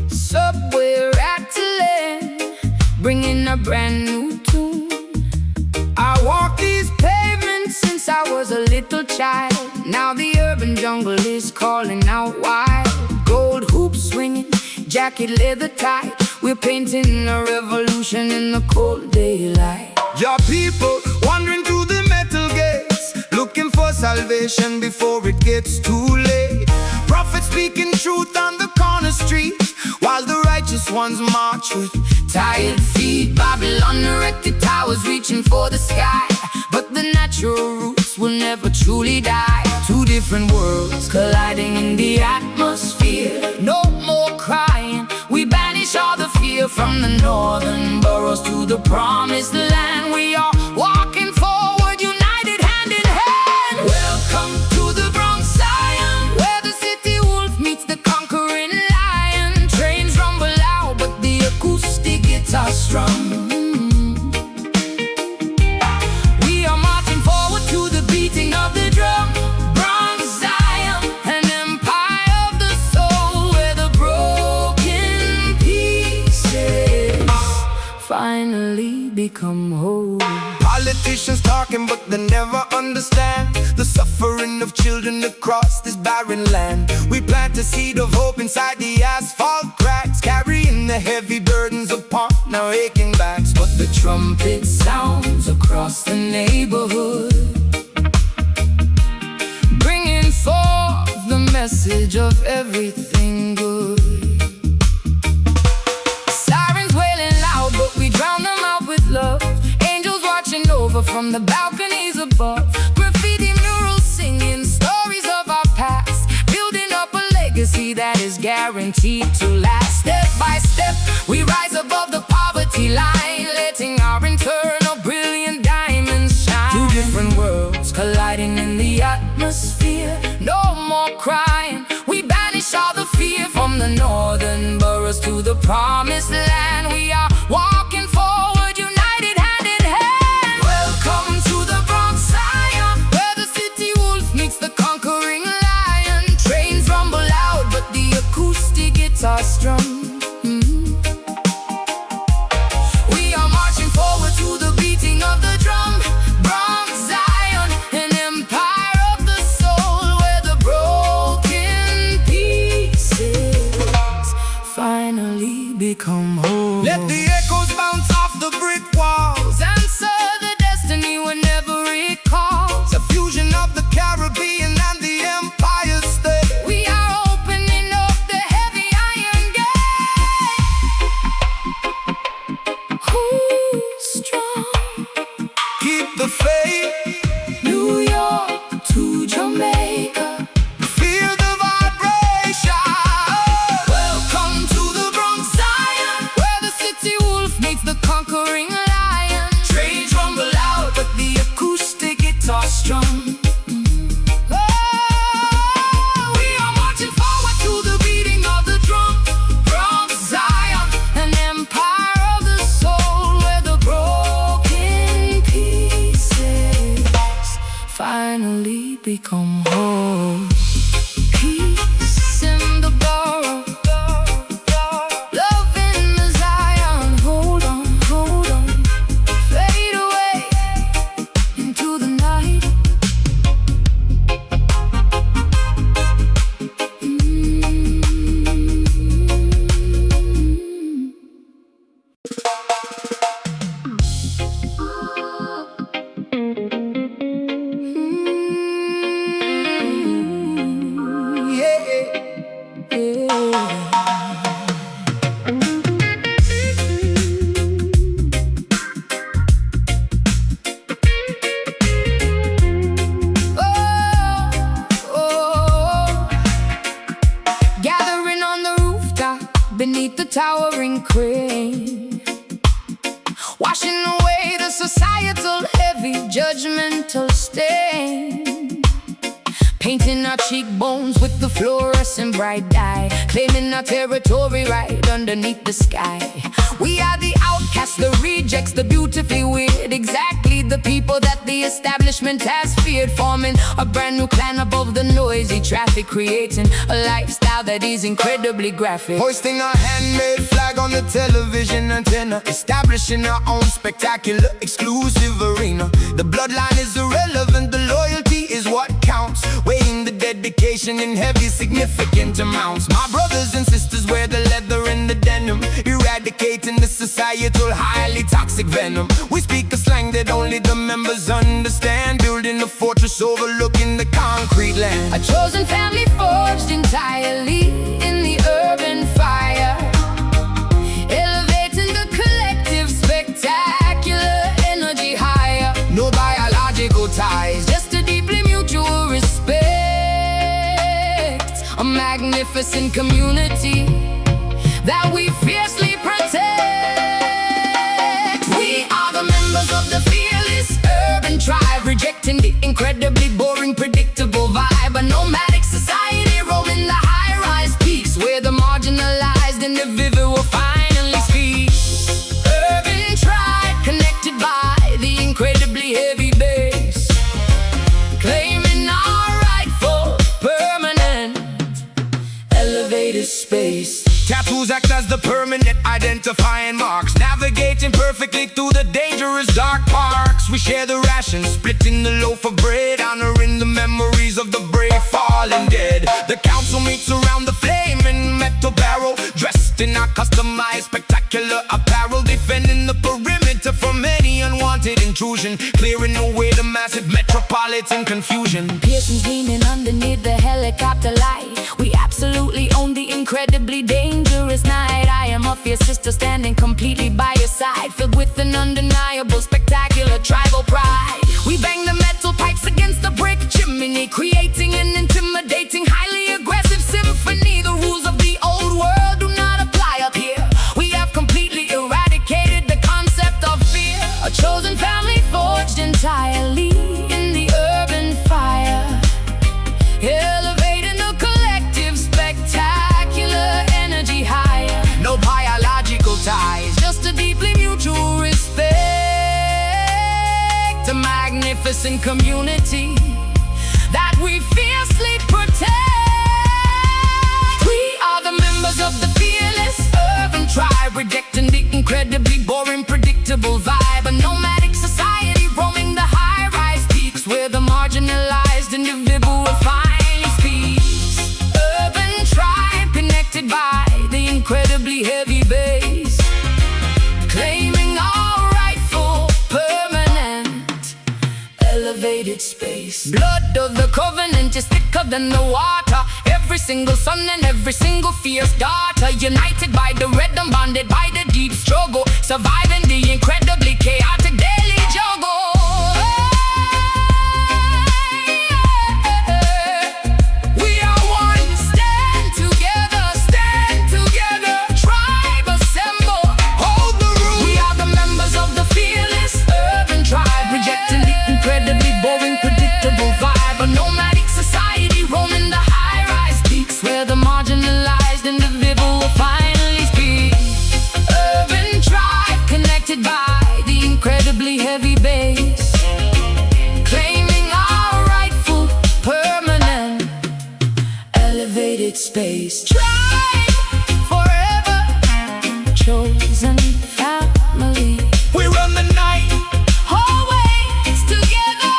Subway rattling, bringing a brand new tune. I want I was a little child. Now the urban jungle is calling out wild. Gold hoops swinging, jacket leather tight. We're painting a revolution in the cold daylight. Your people wandering through the metal gates, looking for salvation before it gets too late. Prophets speaking truth on the corner street, while the righteous ones march with tired feet. Babylon erected towers reaching for the sky, but the natural roots will never truly die. two different worlds colliding in the atmosphere. No more crying, we banish all the fear. From the northern boroughs to the promised land, we are walking forward, united hand in hand. Welcome to the Bronx, Zion, where the city wolf meets the conquering lion. Trains rumble loud, but the acoustic guitar strum. We are marching forward to the beating of the drum. Bronx, Zion, an empire of the soul, where the broken pieces finally become whole. Politicians talking but they never understand the suffering of children across this barren land. We plant a seed of hope inside the asphalt cracks, carrying the heavy burdens upon our aching backs. But the trumpet sounds across the neighborhood, bringing forth the message of everything good. Sirens wailing loud, but we drown them out with love. Angels watching over from the balconies above. Graffiti murals singing stories of our past, building up a legacy that is guaranteed to last. Step by step, we rise above the poverty line, letting our internal brilliant diamonds shine. Two different worlds colliding in the atmosphere. No more crying, we banish all the fear. From the northern boroughs to the promised land, we are walking forward, united hand in hand. Welcome to the Bronx, Zion, where the city wolf meets the conquering lion. Trains rumble loud, but the acoustic guitar strum. We are marching forward to the beating of the drum. Bronx, Zion, an empire of the soul, where the broken pieces finally become whole. Let the echoes bounce off the brick walls, Answer the destiny whenever it calls. the fusion of the Caribbean and the Empire State. We are opening up the heavy iron gate. Who's strong? Keep the faith, New York to Jamaica. feel the vibration. Welcome to the Bronx, Zion, where the city wolf meets the conquering lion. Trains rumble loud, but the acoustic guitar strum. We are marching forward to the beating of the drum. Bronx, Zion, an empire of the soul, where the broken pieces finally become whole. Peace in the borough, love in the Zion. Hold on, fade away into the night. Gathering on the rooftop beneath the towering crane, washing away the societal heavy judgmental stain. Painting our cheekbones with the fluorescent bright dye, claiming our territory right underneath the sky. We are the outcasts, the rejects, the beautifully weird, exactly the people that the establishment has feared. Forming a brand new clan above the noisy traffic, creating a lifestyle that is incredibly graphic. Hoisting our handmade flag on the television antenna, establishing our own spectacular exclusive arena. The bloodline is irrelevant, the loyalty education in heavy, significant amounts. My brothers and sisters wear the leather and the denim, eradicating the societal, highly toxic venom. We speak a slang that only the members understand, building a fortress overlooking the concrete land. A chosen family forged entirely in the urban fire, elevating the collective, spectacular energy higher. No biological ties, Just a deeply mutual respect, a magnificent community that we fiercely protect. We are the members of the fearless urban tribe, rejecting the incredibly boring, predictable vibe. A nomadic society roaming the high-rise peaks, where the marginalized individual finally speak. Urban tribe, connected by the incredibly heavy bass, claiming our rightful, permanent, elevated space. tattoos act as the permanent identifying marks, navigating perfectly through the dangerous dark parks. We share the rations, splitting the loaf of bread, honoring the memories of the brave fallen dead. The council meets around the flaming metal barrel, dressed in our customized spectacular apparel, defending the perimeter from any unwanted intrusion, clearing the way to massive metropolitan confusion. Pearson's gleaming underneath the helicopter light. We absolutely own the incredibly dangerous night. I am a fierce sister standing completely by your side, filled with an undeniable, spectacular tribal pride. We bang the metal pipes against the brick chimney, creating an intimidating, highly aggressive symphony. The rules of the old world do not apply up here. We have completely eradicated the concept of fear. A chosen family forged entirely in the urban fire, elevating the collective, spectacular energy higher. No biological ties, Just a deeply mutual respect, a magnificent community that we fiercely protect. We are the members of the fearless urban tribe, rejecting the incredibly boring, predictable vibe. A nomadic society roaming the high-rise peaks, where the marginalized individual finally speaks. Urban tribe, connected by the incredibly heavy bass, claiming our rightful, permanent, elevated space. Blood of the covenant is thicker than the water. Every single son and every single fierce daughter, united by the red and bonded by the deep struggle, surviving the incredibly chaotic daily juggle. We are one, stand together, tribe assemble, hold the room. we are the members of the fearless urban tribe, rejecting the incredibly boring, predictable vibe. A nomadic society roaming the high-rise peaks, where the marginalized individual will finally speak. Urban tribe, connected by the incredibly heavy bass, claiming our rightful, permanent, elevated space. Tribe forever, chosen family, We run the night, always together.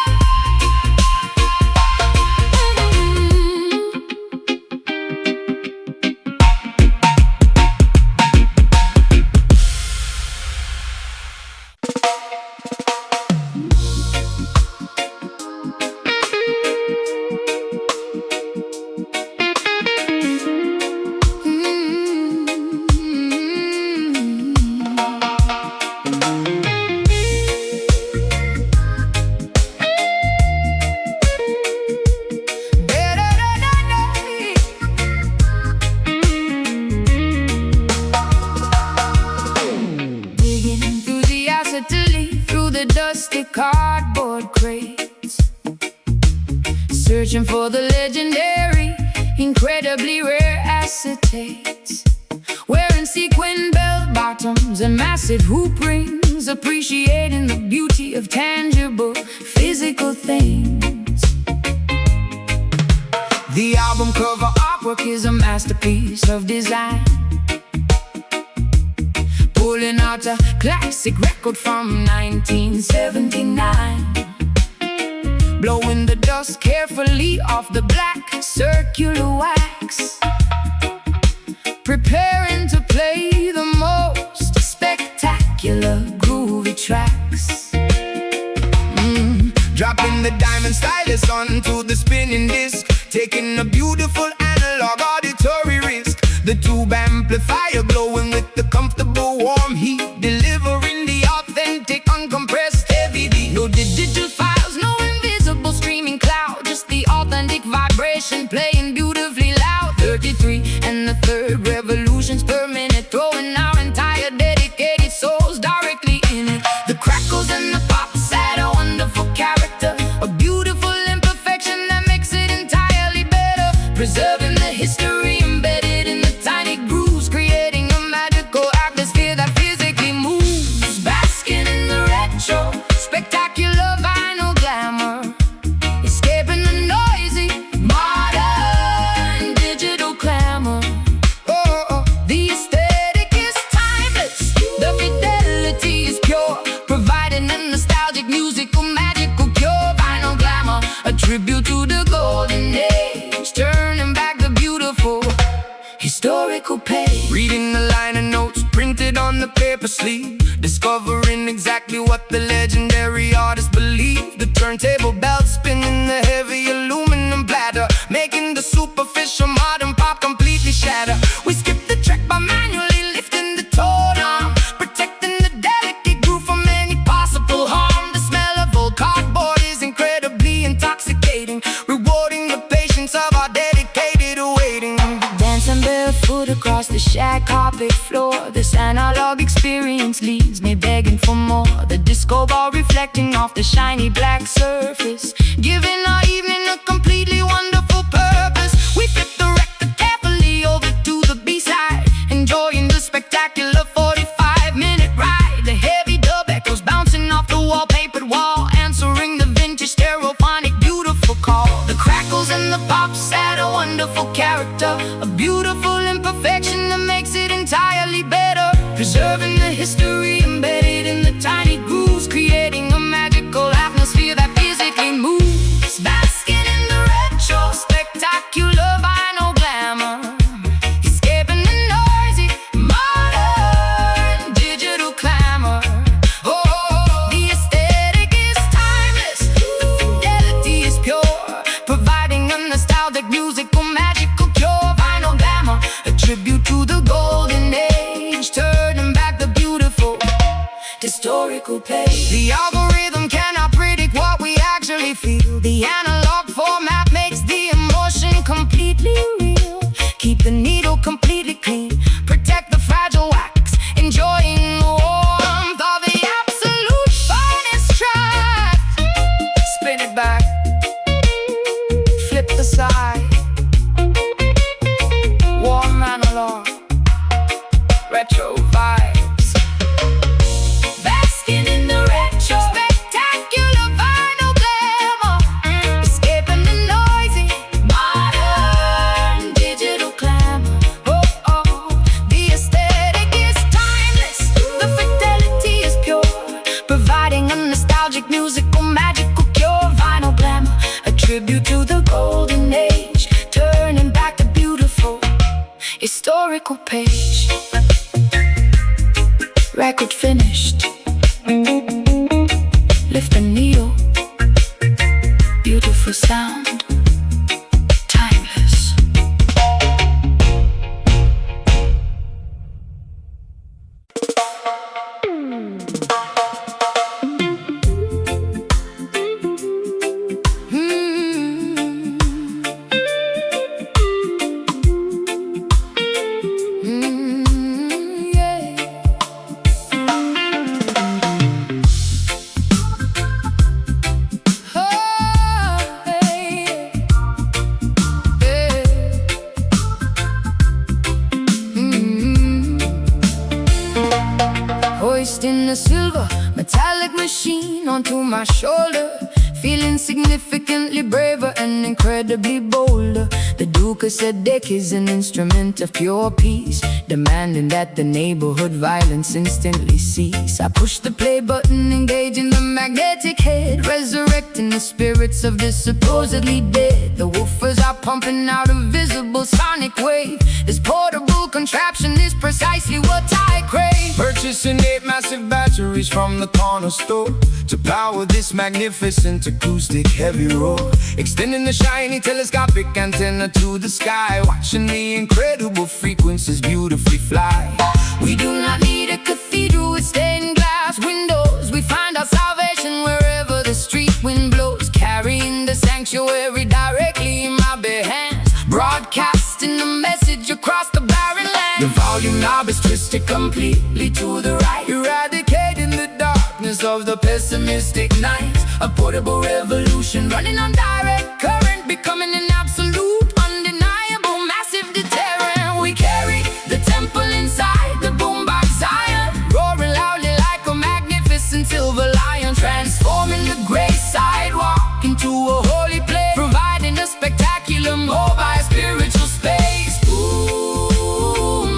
Digging enthusiastically through the dusty cardboard crates, searching for the legendary, incredibly rare acetates. Wearing sequin bell-bottoms and massive hoop rings, appreciating the beauty of tangible, physical things. the album cover Artwork is a masterpiece of design, pulling out a classic record from 1979, blowing the dust dust carefully off the black circular wax, preparing to play the most spectacular groovy tracks. Dropping the diamond stylus onto the spinning disc, taking a beautiful analog auditory risk. The tube amplifier glowing with the comfortable warm heat, delivering the authentic uncompressed heavy beat. No digital files, no invisible streaming cloud, just the authentic vibration playing beautifully loud. 33 and the third revolutions per minute, throwing our entire dedicated souls directly in it. The crackles and the pops add a wonderful character, a beautiful imperfection that makes it entirely better, preserving the history embedded in the tiny grooves, creating a magical atmosphere that physically moves. Basking in the retro, spectacular vinyl glamour, escaping the noisy, modern digital clamor. The aesthetic is timeless, the fidelity is pure, providing a nostalgic musical magical cure. Vinyl glamour, a tribute to the golden age, turning back the beautiful historical page. Reading the liner notes printed on the paper sleeve, discovering exactly what the legendary artist believed. The turntable belt spinning the heavy aluminum bladder, making the superficial modern pop completely shatter. We skip the track by manually lifting the tone arm, protecting the delicate groove from any possible harm. The smell of old cardboard is incredibly intoxicating, rewarding the patience of our dedicated waiting. Dancing barefoot across the shag carpet floor, this analog experience leaves me begging for more. The disco ball reflecting off the shiny black surface, giving our evening a completely wonderful purpose. We flip the record carefully over to the B-side, enjoying the spectacular 45-minute ride. The heavy dub echoes bouncing off the wallpapered wall, answering the vintage stereophonic beautiful call. The crackles and the pops add a wonderful character, a beautiful imperfection that makes it entirely better, preserving the history embedded in the tiny grooves, creating a magical atmosphere that physically moves. Basking in the retro, spectacular vinyl glamour, escaping the noisy, modern digital clamor. The aesthetic is timeless, the fidelity is pure, providing a nostalgic musical magical cure. Vinyl glamour, a tribute to the golden age, turning back the beautiful historical page. The algorithm cannot predict what we actually feel. The analog format makes the emotion completely real. Keep the needle completely clean, protect the fragile wax, enjoying the warmth of the absolute finest track. Spin it back, Flip the side, warm analog, retro vibes. Basking in the retro, spectacular vinyl glamour, escaping the noisy, modern digital clamor. The aesthetic is timeless, the fidelity is pure, providing a nostalgic musical magical cure. Vinyl glamour, a tribute to the golden age, turning back the beautiful historical page. Record finished, lift the needle, beautiful sound, timeless. Hoisting a silver metallic machine onto my shoulder, feeling significantly braver and incredibly bolder. The Duke of Sedek is an instrument of pure peace, demanding that the neighborhood violence instantly cease. I push the play button, engaging the magnetic head, resurrect collecting the spirits of the supposedly dead. The woofers are pumping out a visible sonic wave. This portable contraption is precisely what I crave. Purchasing 8 massive batteries from the corner store to power this magnificent acoustic heavy roar. Extending the shiny telescopic antenna to the sky, watching the incredible frequencies beautifully fly. We do not need a cathedral with stained glass windows. We find our salvation wherever the street wind blows, carrying the sanctuary directly in my bare hands, broadcasting the message across the barren land. The volume knob is twisted completely to the right, eradicating the darkness of the pessimistic night. a portable revolution running on direct current, becoming an absolute, undeniable, massive deterrent. We carry the temple inside the boombox Zion, roaring loudly like a magnificent silver lion, transforming the gray sidewalk into a holy place, providing a spectacular mobile spiritual space. Boombox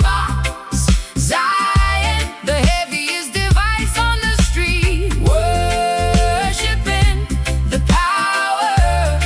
Zion, the heaviest device on the street, worshiping the power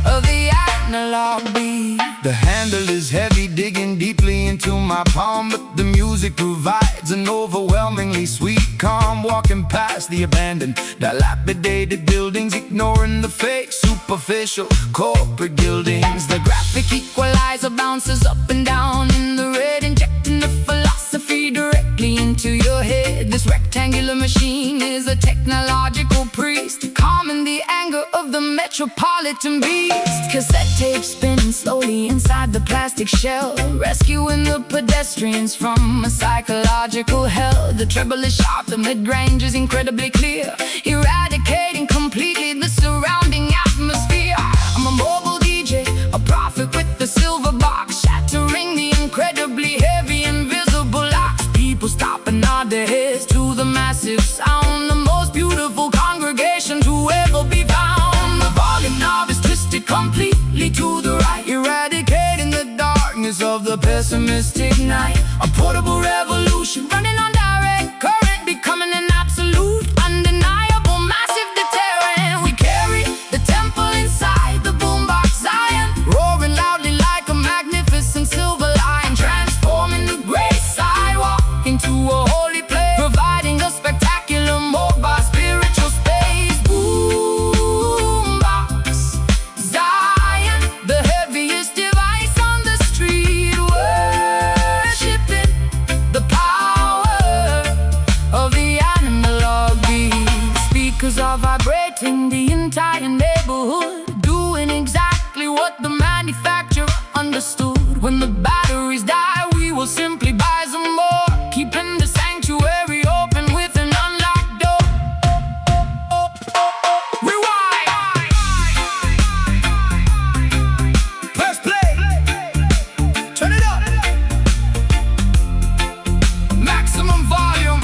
of the analog beat. The handle is heavy, digging deeply into my palm, but the music provides an overwhelmingly sweet calm. Walking past the abandoned, dilapidated buildings, ignoring the fake, superficial corporate gildings. The graphic equalizer bounces up and down in the red, injecting the philosophy directly into your head. This rectangular machine is a technological priest, calming the anger of the metropolitan beast. Cassette tape spinning slowly inside the plastic shell, rescuing the pedestrians from a psychological hell. The treble is sharp, the mid-range is incredibly clear, eradicating completely the surrounding atmosphere. I'm a mobile DJ, a prophet with the silver box, shattering the incredibly heavy invisible locks. People stop and nod their heads to the massive sound, the most beautiful congregation to ever be found. The volume knob is twisted completely to the right, eradicating the darkness of the pessimistic night. a portable revolution Running on direct current, becoming an absolute, undeniable, massive deterrent. We carry the temple inside the boombox Zion, roaring loudly like a magnificent silver lion, transforming the gray sidewalk into a holy place, providing a spectacular mobile spiritual space. Boombox Zion, the heaviest device on the street, worshiping the power of the analog beat. Speakers are vibrating the entire neighborhood, doing exactly what the manufacturer understood. When the batteries die, we will simply buy some more, keeping the sanctuary open with an unlocked door. Rewind! Press play, turn it up, Maximum volume.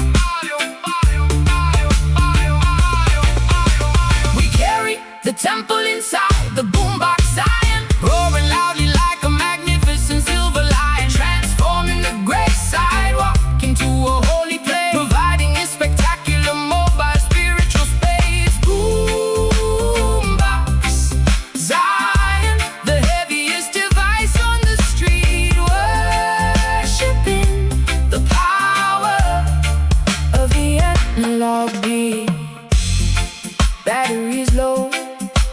We carry the temple inside the boombox Zion, roaring loudly like a magnificent silver lion, transforming the gray sidewalk into a holy place, providing a spectacular mobile spiritual space. Boombox Zion, the heaviest device on the street, worshiping the power of the analog beat. Batteries low,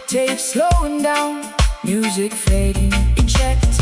tape slowing down, music fading, eject.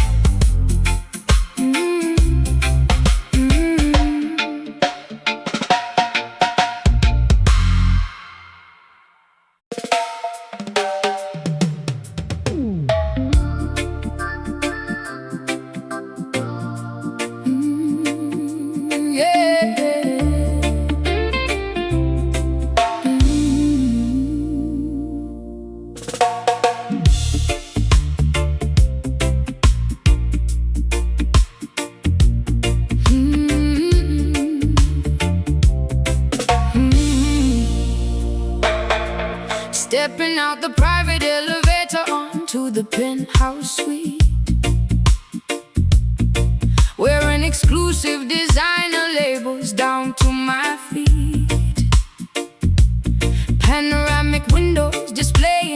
Stepping out the private elevator onto the penthouse suite, wearing exclusive designer labels down to my feet. Panoramic windows displaying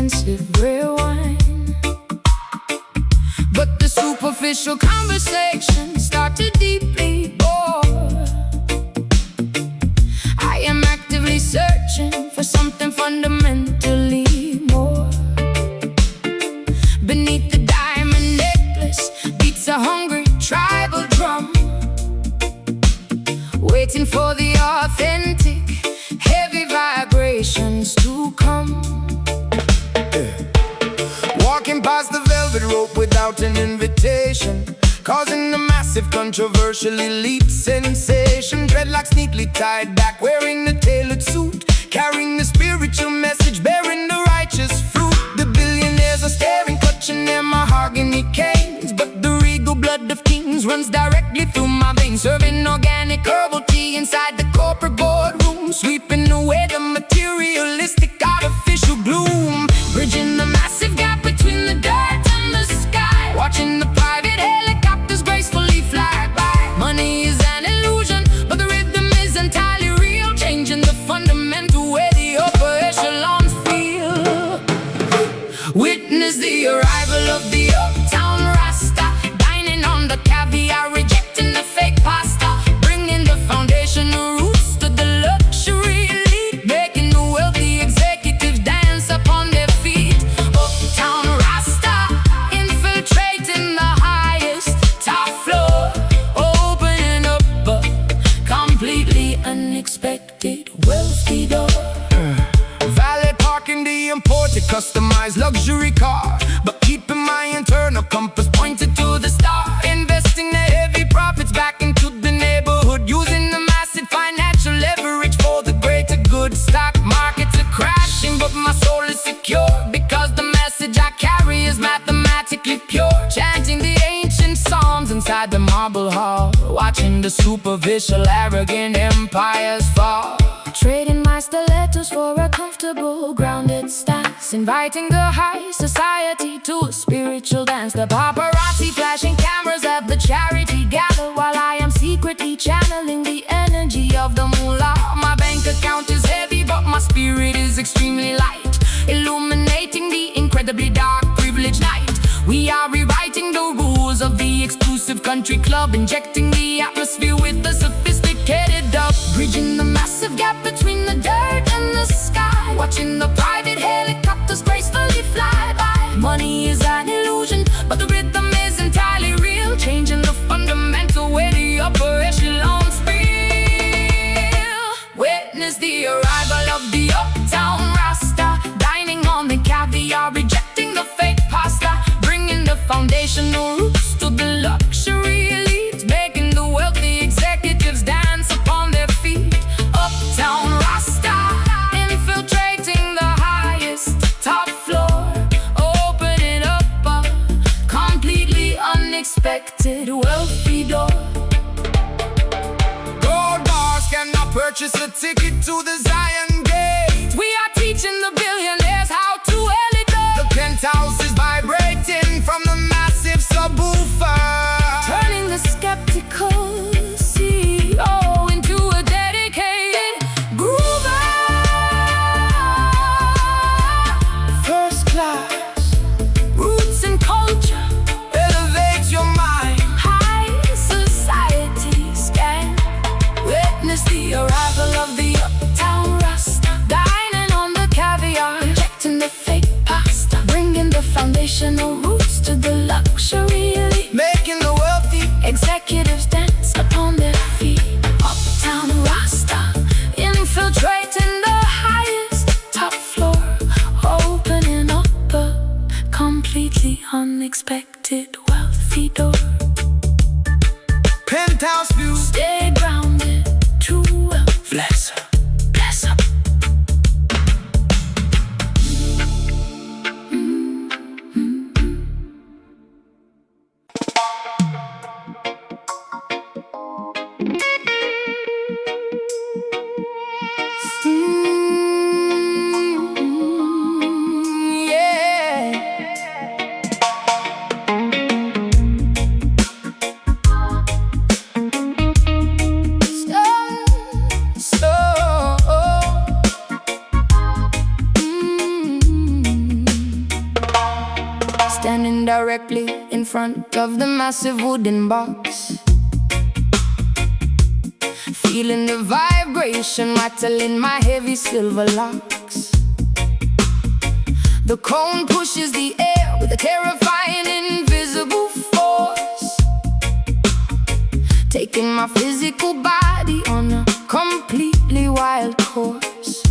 expensive red wine. But the superficial conversations start to deeply bore. I am actively searching for something fundamentally more. Beneath the diamond necklace beats a hungry tribal drum, waiting for the authentic, heavy vibrations to come. Walking past the velvet rope without an invitation, causing a massive controversial elite sensation. Dreadlocks neatly tied back, wearing the tailored suit, carrying the spiritual message, bearing the righteous fruit. The billionaires are staring, clutching their mahogany canes, but the regal blood of kings runs directly through my veins. Serving organic herbal tea inside the corporate boardroom, sweeping away the materialistic artificial gloom. Bridging the massive gap between the dirt and the sky, watching the private helicopters gracefully fly by. Money is an illusion, but the rhythm is entirely real, changing the fundamental way the upper echelons feel. Witness the arrival of the uptown Rasta, dining on the caviar, rejecting the fake pasta, bringing the foundational roots to the luxury elite, making the wealthy executives dance upon their feet. Uptown Rasta, infiltrating the highest top floor, opening up a completely unexpected wealthy door. Valet parking the imported, customized luxury car, but keeping my internal compass pointed to the star. Investing the heavy profits back into the neighborhood, using the massive financial leverage for the greater good. Stock markets are crashing, but my soul is secure, because the message I carry is mathematically pure. Chanting the ancient psalms inside the marble hall, watching the superficial arrogant empires fall. Trading my stilettos for a comfortable, grounded stance, inviting the high society to a spiritual dance. The paparazzi flashing cameras at the charity gather, while I am secretly channeling the energy of the moolah. My bank account is heavy, but my spirit is extremely light, illuminating the incredibly dark, privileged night. We are rewriting the rules of the exclusive country club, injecting the atmosphere with a sophisticated dub. Bridging the massive gap between the dirt and the sky, watching the private helicopters gracefully fly by. Money is an illusion, but the rhythm is entirely real, changing the fundamental way the upper echelons feel. Witness the arrival of the uptown Rasta, dining on the caviar, rejecting the fake pasta, bringing the foundational roots to the luxury elite, making the wealthy executives dance upon their feet. Uptown Rasta, infiltrating the highest top floor, opening up a completely unexpected wealthy door. Gold bars cannot purchase a ticket to the Zion Gate. We are teaching the billionaires how to elevate. The penthouse is vibrating from the massive subwoofer, Turning the skeptical CEO into a dedicated groover. first class. Roots and culture, Elevate your mind. high society scan. Witness the arrival of the uptown Rasta, dining on the caviar, rejecting the fake pasta, bringing the foundational roots to the luxury elite, Making the wealthy executives dance upon their feet. Uptown Rasta, infiltrating the highest top floor, opening up a completely unexpected wealthy door. penthouse view. Stay grounded, true wealth. Flex. directly in front of the massive wooden box. Feeling the vibration rattling my heavy silver locks. The cone pushes the air with a terrifying invisible force, taking my physical body on a completely wild course.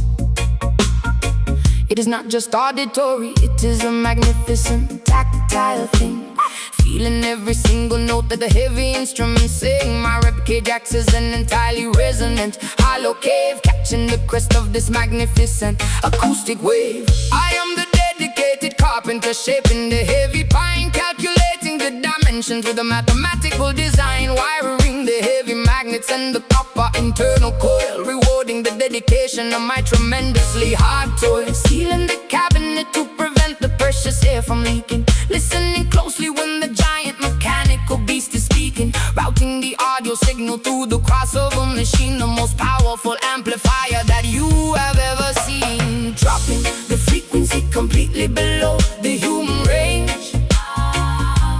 It is not just auditory, it is a magnificent tactile thing. Feeling every single note that the heavy instruments sing. My ribcage acts as an entirely resonant hollow cave, catching the crest of this magnificent acoustic wave. I am the dedicated carpenter, shaping the heavy pine, calculating the dimensions with a mathematical design, wiring the heavy magnets and the copper internal coil, rewarding the dedication of my tremendously hard toil. Sealing the cabinet to prevent the precious air from leaking, listening closely when the giant mechanical beast is speaking, routing the audio signal through the crossover machine, the most powerful amplifier that you have ever seen, dropping the frequency completely below the human range,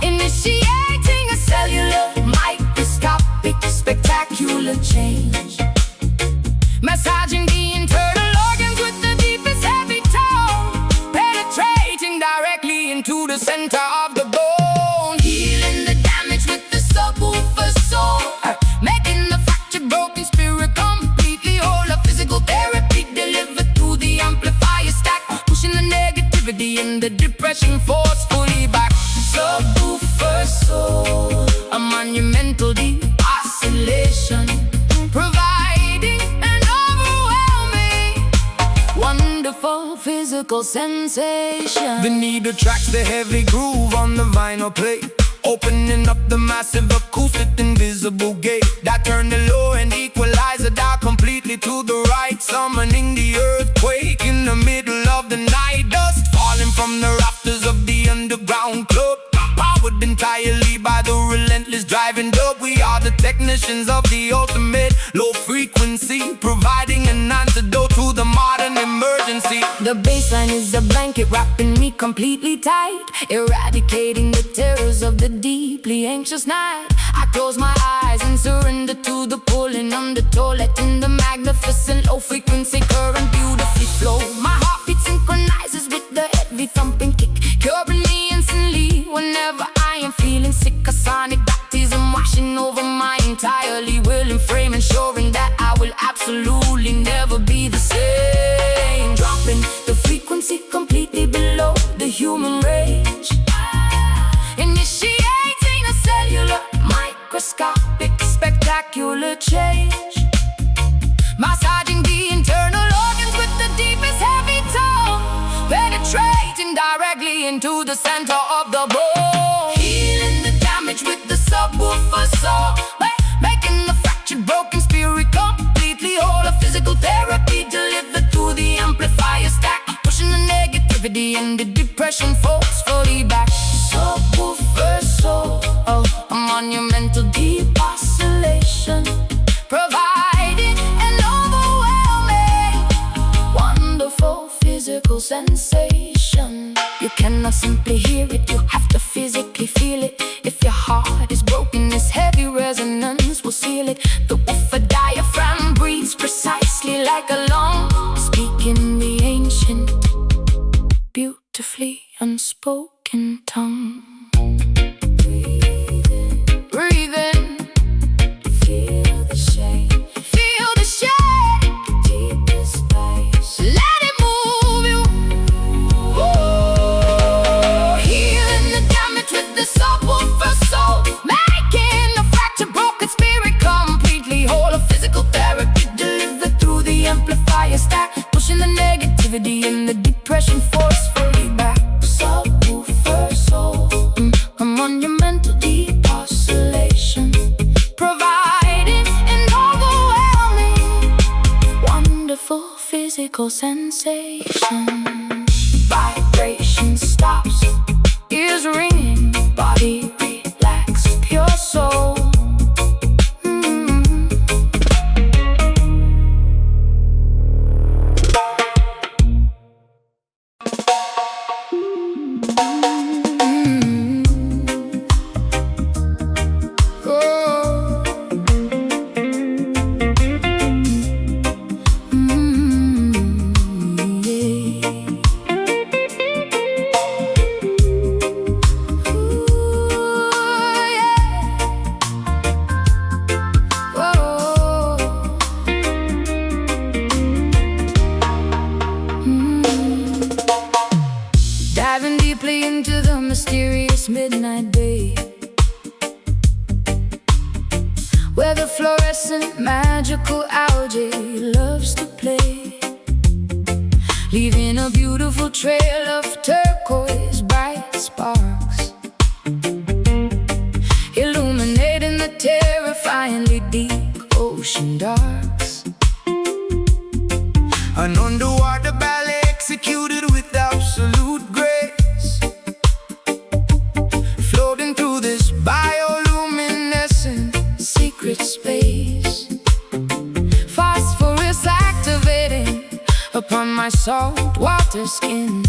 initiating a cellular microscopic spectacular change, massaging the internal organs with the deepest heavy tone, penetrating directly into the center of the bone, healing the damage with the subwoofer soul, making the fractured broken spirit completely whole. A physical therapy delivered through the amplifier stack, pushing the negativity and the depression forcefully back. Subwoofer soul, a monumental deep oscillation, providing an overwhelming, wonderful physical sensation. The needle tracks the heavy groove on the vinyl plate, opening up the massive acoustic invisible gate that turned the low and equalizer dial completely to the right, summoning the earthquake in the middle of the night. Dust falling from the rafters of the underground club, powered entirely by the relentless driving dub. We are the technicians of the ultimate low frequency, providing an antidote to the modern emergency. The bassline is a blanket wrapping me completely tight, eradicating the terrors of the deeply anxious night. I close my eyes and surrender to the pulling undertow, letting the magnificent low frequency current beautifully flow. My heartbeat synchronizes with the heavy thumping kick, curing me instantly whenever I am feeling sick. A sonic baptism washing over my entirely willing frame, ensuring that I will absolutely never be the same. Dropping the frequency completely below the human range, initiating a cellular microscopic spectacular change, massaging the internal organs with the deepest heavy tone, penetrating directly into the center of the bone, healing the damage with the subwoofer soul, making the fractured broken spirit completely whole. A physical therapy delivered through the amplifier stack, pushing the negativity and the depression forcefully back. Subwoofer soul, oh, a monumental deep oscillation, providing an overwhelming, wonderful physical sensation. You cannot simply hear it, you have to physically feel it. If your heart is broken, this heavy resonance will seal it. The woofer diaphragm breathes precisely like a lung, speaking the ancient, beautifully unspoken tongue. Breathe in, feel the shake, feel the shake, deepest space, let it move you. Ooh, healing the damage with the subwoofer soul, making the fractured broken spirit completely whole. A physical therapy delivered through the amplifier stack, pushing the negativity and the depression forcefully back. Subwoofer soul, a monumental deep oscillation, providing an overwhelming, wonderful physical sensation. Vibration stops, ears ringing, body relax, pure soul. magical algae loves to play, leaving a beautiful trail of turquoise bright sparks, illuminating the terrifyingly deep ocean darks. An underwater ballet executed with absolute grace, floating through this bioluminescent Secret space, phosphorus activating upon my salt water skin.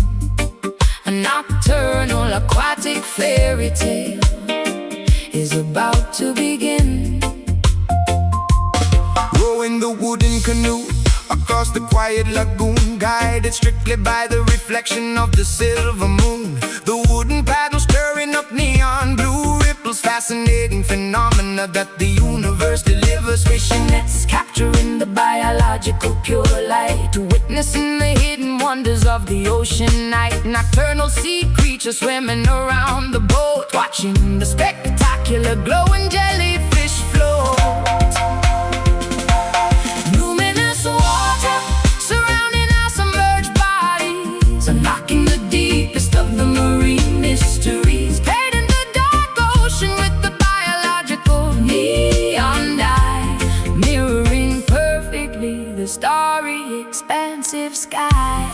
A nocturnal aquatic fairy tale is about to begin. Rowing the wooden canoe across the quiet lagoon, guided strictly by the reflection of the silver moon. The wooden paddle stirring up neon blue ripples, fascinating phenomena that the universe delivers. Fishing nets capturing the biological pure light, witnessing the hidden wonders of the ocean night. Nocturnal sea creatures swimming around the boat, watching the spectacular glowing jellyfish float. Luminous water surrounding our submerged bodies, unlocking the deepest of the marine mysteries. Painted in the dark ocean with the biological neon dye, mirroring perfectly the starry, expansive sky.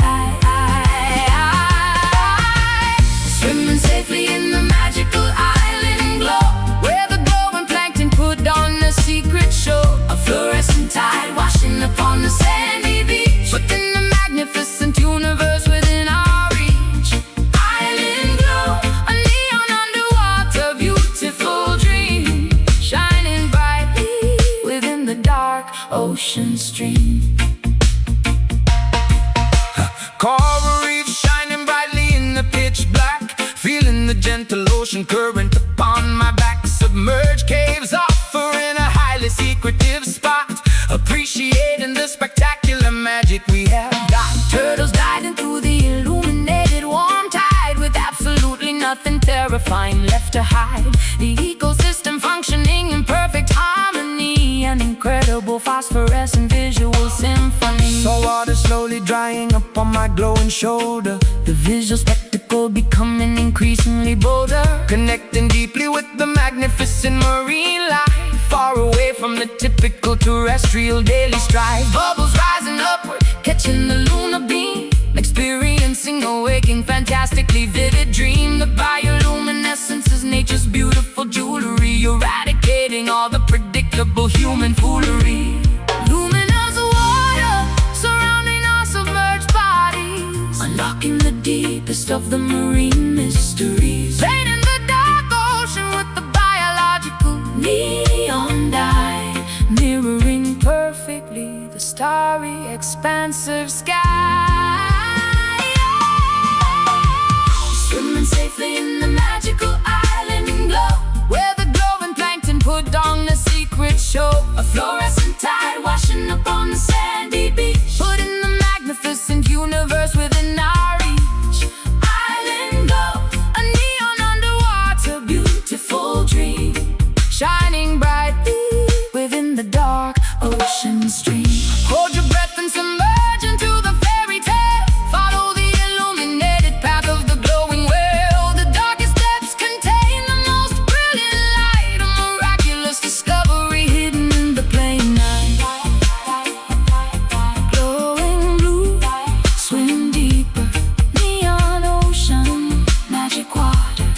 Swimming safely in the magical island glow, where the glowing plankton put on a secret show. A fluorescent tide washing upon the sandy beach, within the magnificent universe within our reach. Island glow, a neon underwater beautiful dream, shining brightly within the dark ocean stream. Coral reefs shining brightly in the pitch black, feeling the gentle ocean current upon my back. Submerged caves offering a highly secretive spot, appreciating the spectacular magic we have got. Turtles gliding through the illuminated warm tide, with absolutely nothing terrifying left to hide. The ecosystem functioning in perfect harmony, an incredible phosphorescent visual symphony. Salt water slowly drying up on my glowing shoulder, the visual spectacle becoming increasingly bolder, connecting deeply with the magnificent marine life, far away from the typical terrestrial daily strife. Bubbles rising upward, catching the lunar beam, experiencing a waking, fantastically vivid dream. The bioluminescence is nature's beautiful jewelry, eradicating all the predictable human foolery. Luminous water surrounding our submerged bodies, unlocking the deepest of the marine mysteries. Painting the dark ocean with the biological neon dye, mirroring perfectly the starry, expansive sky. Swimming safely in the magical island glow, where the glowing plankton put on a secret show. A fluorescent tide washing upon the sandy beach, putting the magnificent universe within our reach. Island glow, a neon underwater beautiful dream, shining brightly within the dark ocean stream. Hold your breath and submerge into the fairy tale, follow the illuminated path of the glowing whale. The darkest depths contain the most brilliant light, a miraculous discovery hidden in the plain night. Glowing blue, swim deeper, neon ocean, magic water.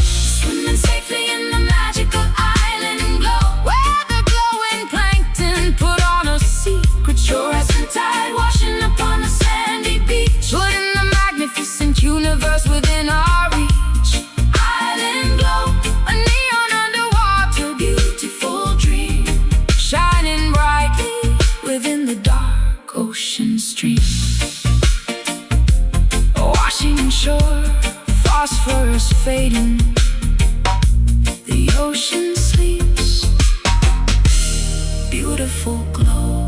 Swimming safely in the magical island glow, where the glowing plankton put on a secret show. Fluorescent tide washing upon the sandy beach, putting the magnificent universe within our reach. Island glow, a neon underwater beautiful dream, shining brightly within the dark ocean stream. Washing shore, phosphorus fading, the ocean sleeps, beautiful glow.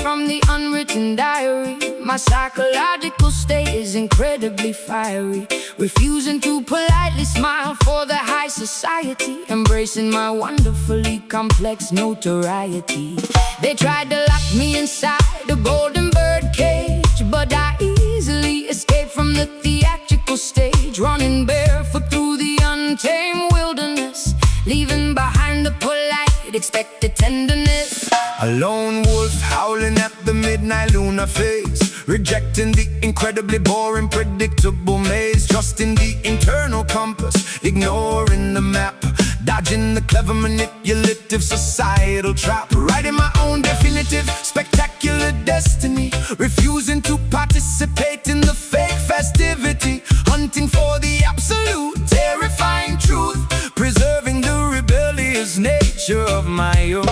from the unwritten diary. My psychological state is incredibly fiery, refusing to politely smile for the high society, embracing my wonderfully complex notoriety. They tried to lock me inside a golden bird cage, but I easily escaped from the theatrical stage, running barefoot through the untamed wilderness, leaving behind the polite, expected tenderness. A lone wolf howling at the midnight lunar phase, rejecting the incredibly boring, predictable maze, trusting the internal compass, ignoring the map, dodging the clever, manipulative societal trap, writing my own definitive, spectacular destiny, refusing to participate in the fake festivity, hunting for the absolute, terrifying truth, preserving the rebellious nature of my youth.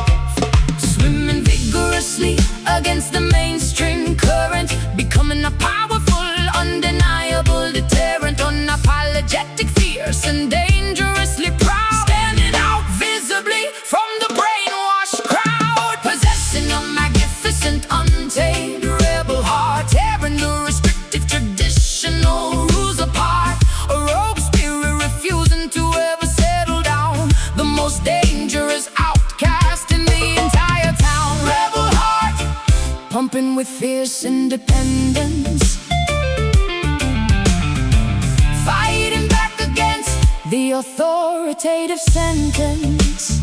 Swimming vigorously against the mainstream current, becoming a powerful, undeniable deterrent, unapologetic, fierce and dangerously proud, standing out visibly from the brainwashed crowd, possessing a magnificent, untamed rebel heart, tearing the restrictive traditional rules apart, a rogue spirit refusing to ever settle down, the most dangerous outcast in the entire town. Rebel heart, pumping with fierce independence, fighting back against the authoritative sentence.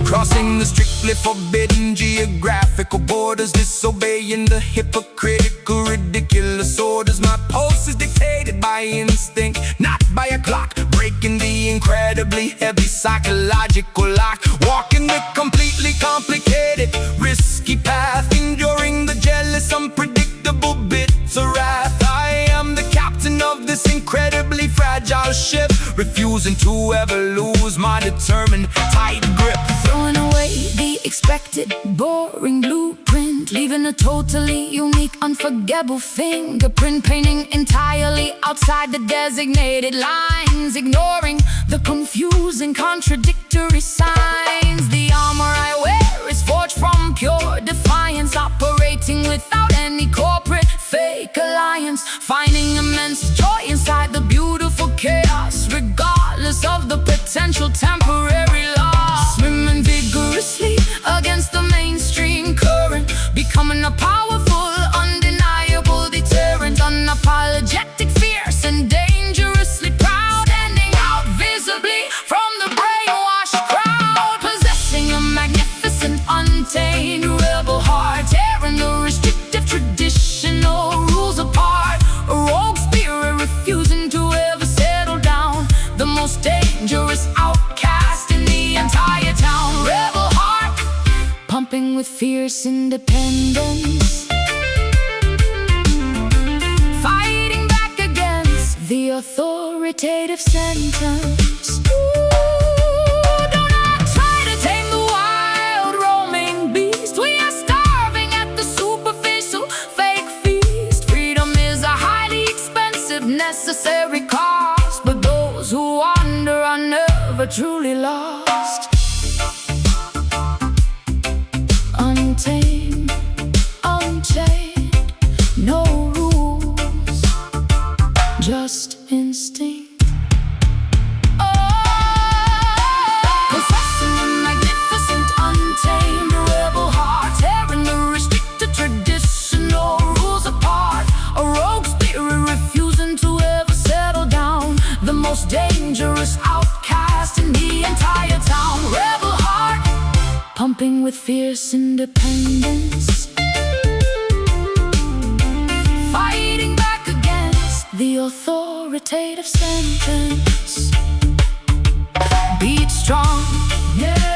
Crossing the strictly forbidden geographical borders, disobeying the hypocritical, ridiculous orders. My pulse is dictated by instinct, not by a clock, breaking the incredibly heavy psychological lock, walking the completely complicated, risky path, enduring the jealous, unpredictable bitter wrath. I am the captain of this incredibly fragile ship, refusing to ever lose my determined tight grip. Throwing away the expected, boring blueprint, leaving a totally unique, unforgettable fingerprint, painting entirely outside the designated lines, ignoring the confusing, contradictory signs. The armor I wear is forged from pure defiance, operating without any corporate fake alliance, finding immense joy inside the beautiful chaos, regardless of the potential temporary loss. Swimming vigorously against the mainstream current, becoming a powerful, undeniable deterrent, unapologetic, fierce and dangerously proud, standing out visibly from the brainwashed crowd, possessing a magnificent, untamed rebel heart, tearing the restrictive traditional rules apart, a rogue spirit refusing to ever settle down, the most dangerous outcast in the entire town. Rebel heart, pumping with fierce independence, fighting back against the authoritative sentence. Do not try to tame the wild roaming beast. We are starving at the superficial fake feast. Freedom is a highly expensive, necessary cost, but those who wander are never truly lost. Untamed, unchained, no rules, just instinct. Possessing a magnificent, untamed rebel heart, tearing the restricted traditional rules apart, a rogue spirit refusing to ever settle down, the most dangerous outcast in the entire town. Rebel heart, pumping with fierce independence, fighting back against the authoritative sentence. Beat strong, yeah.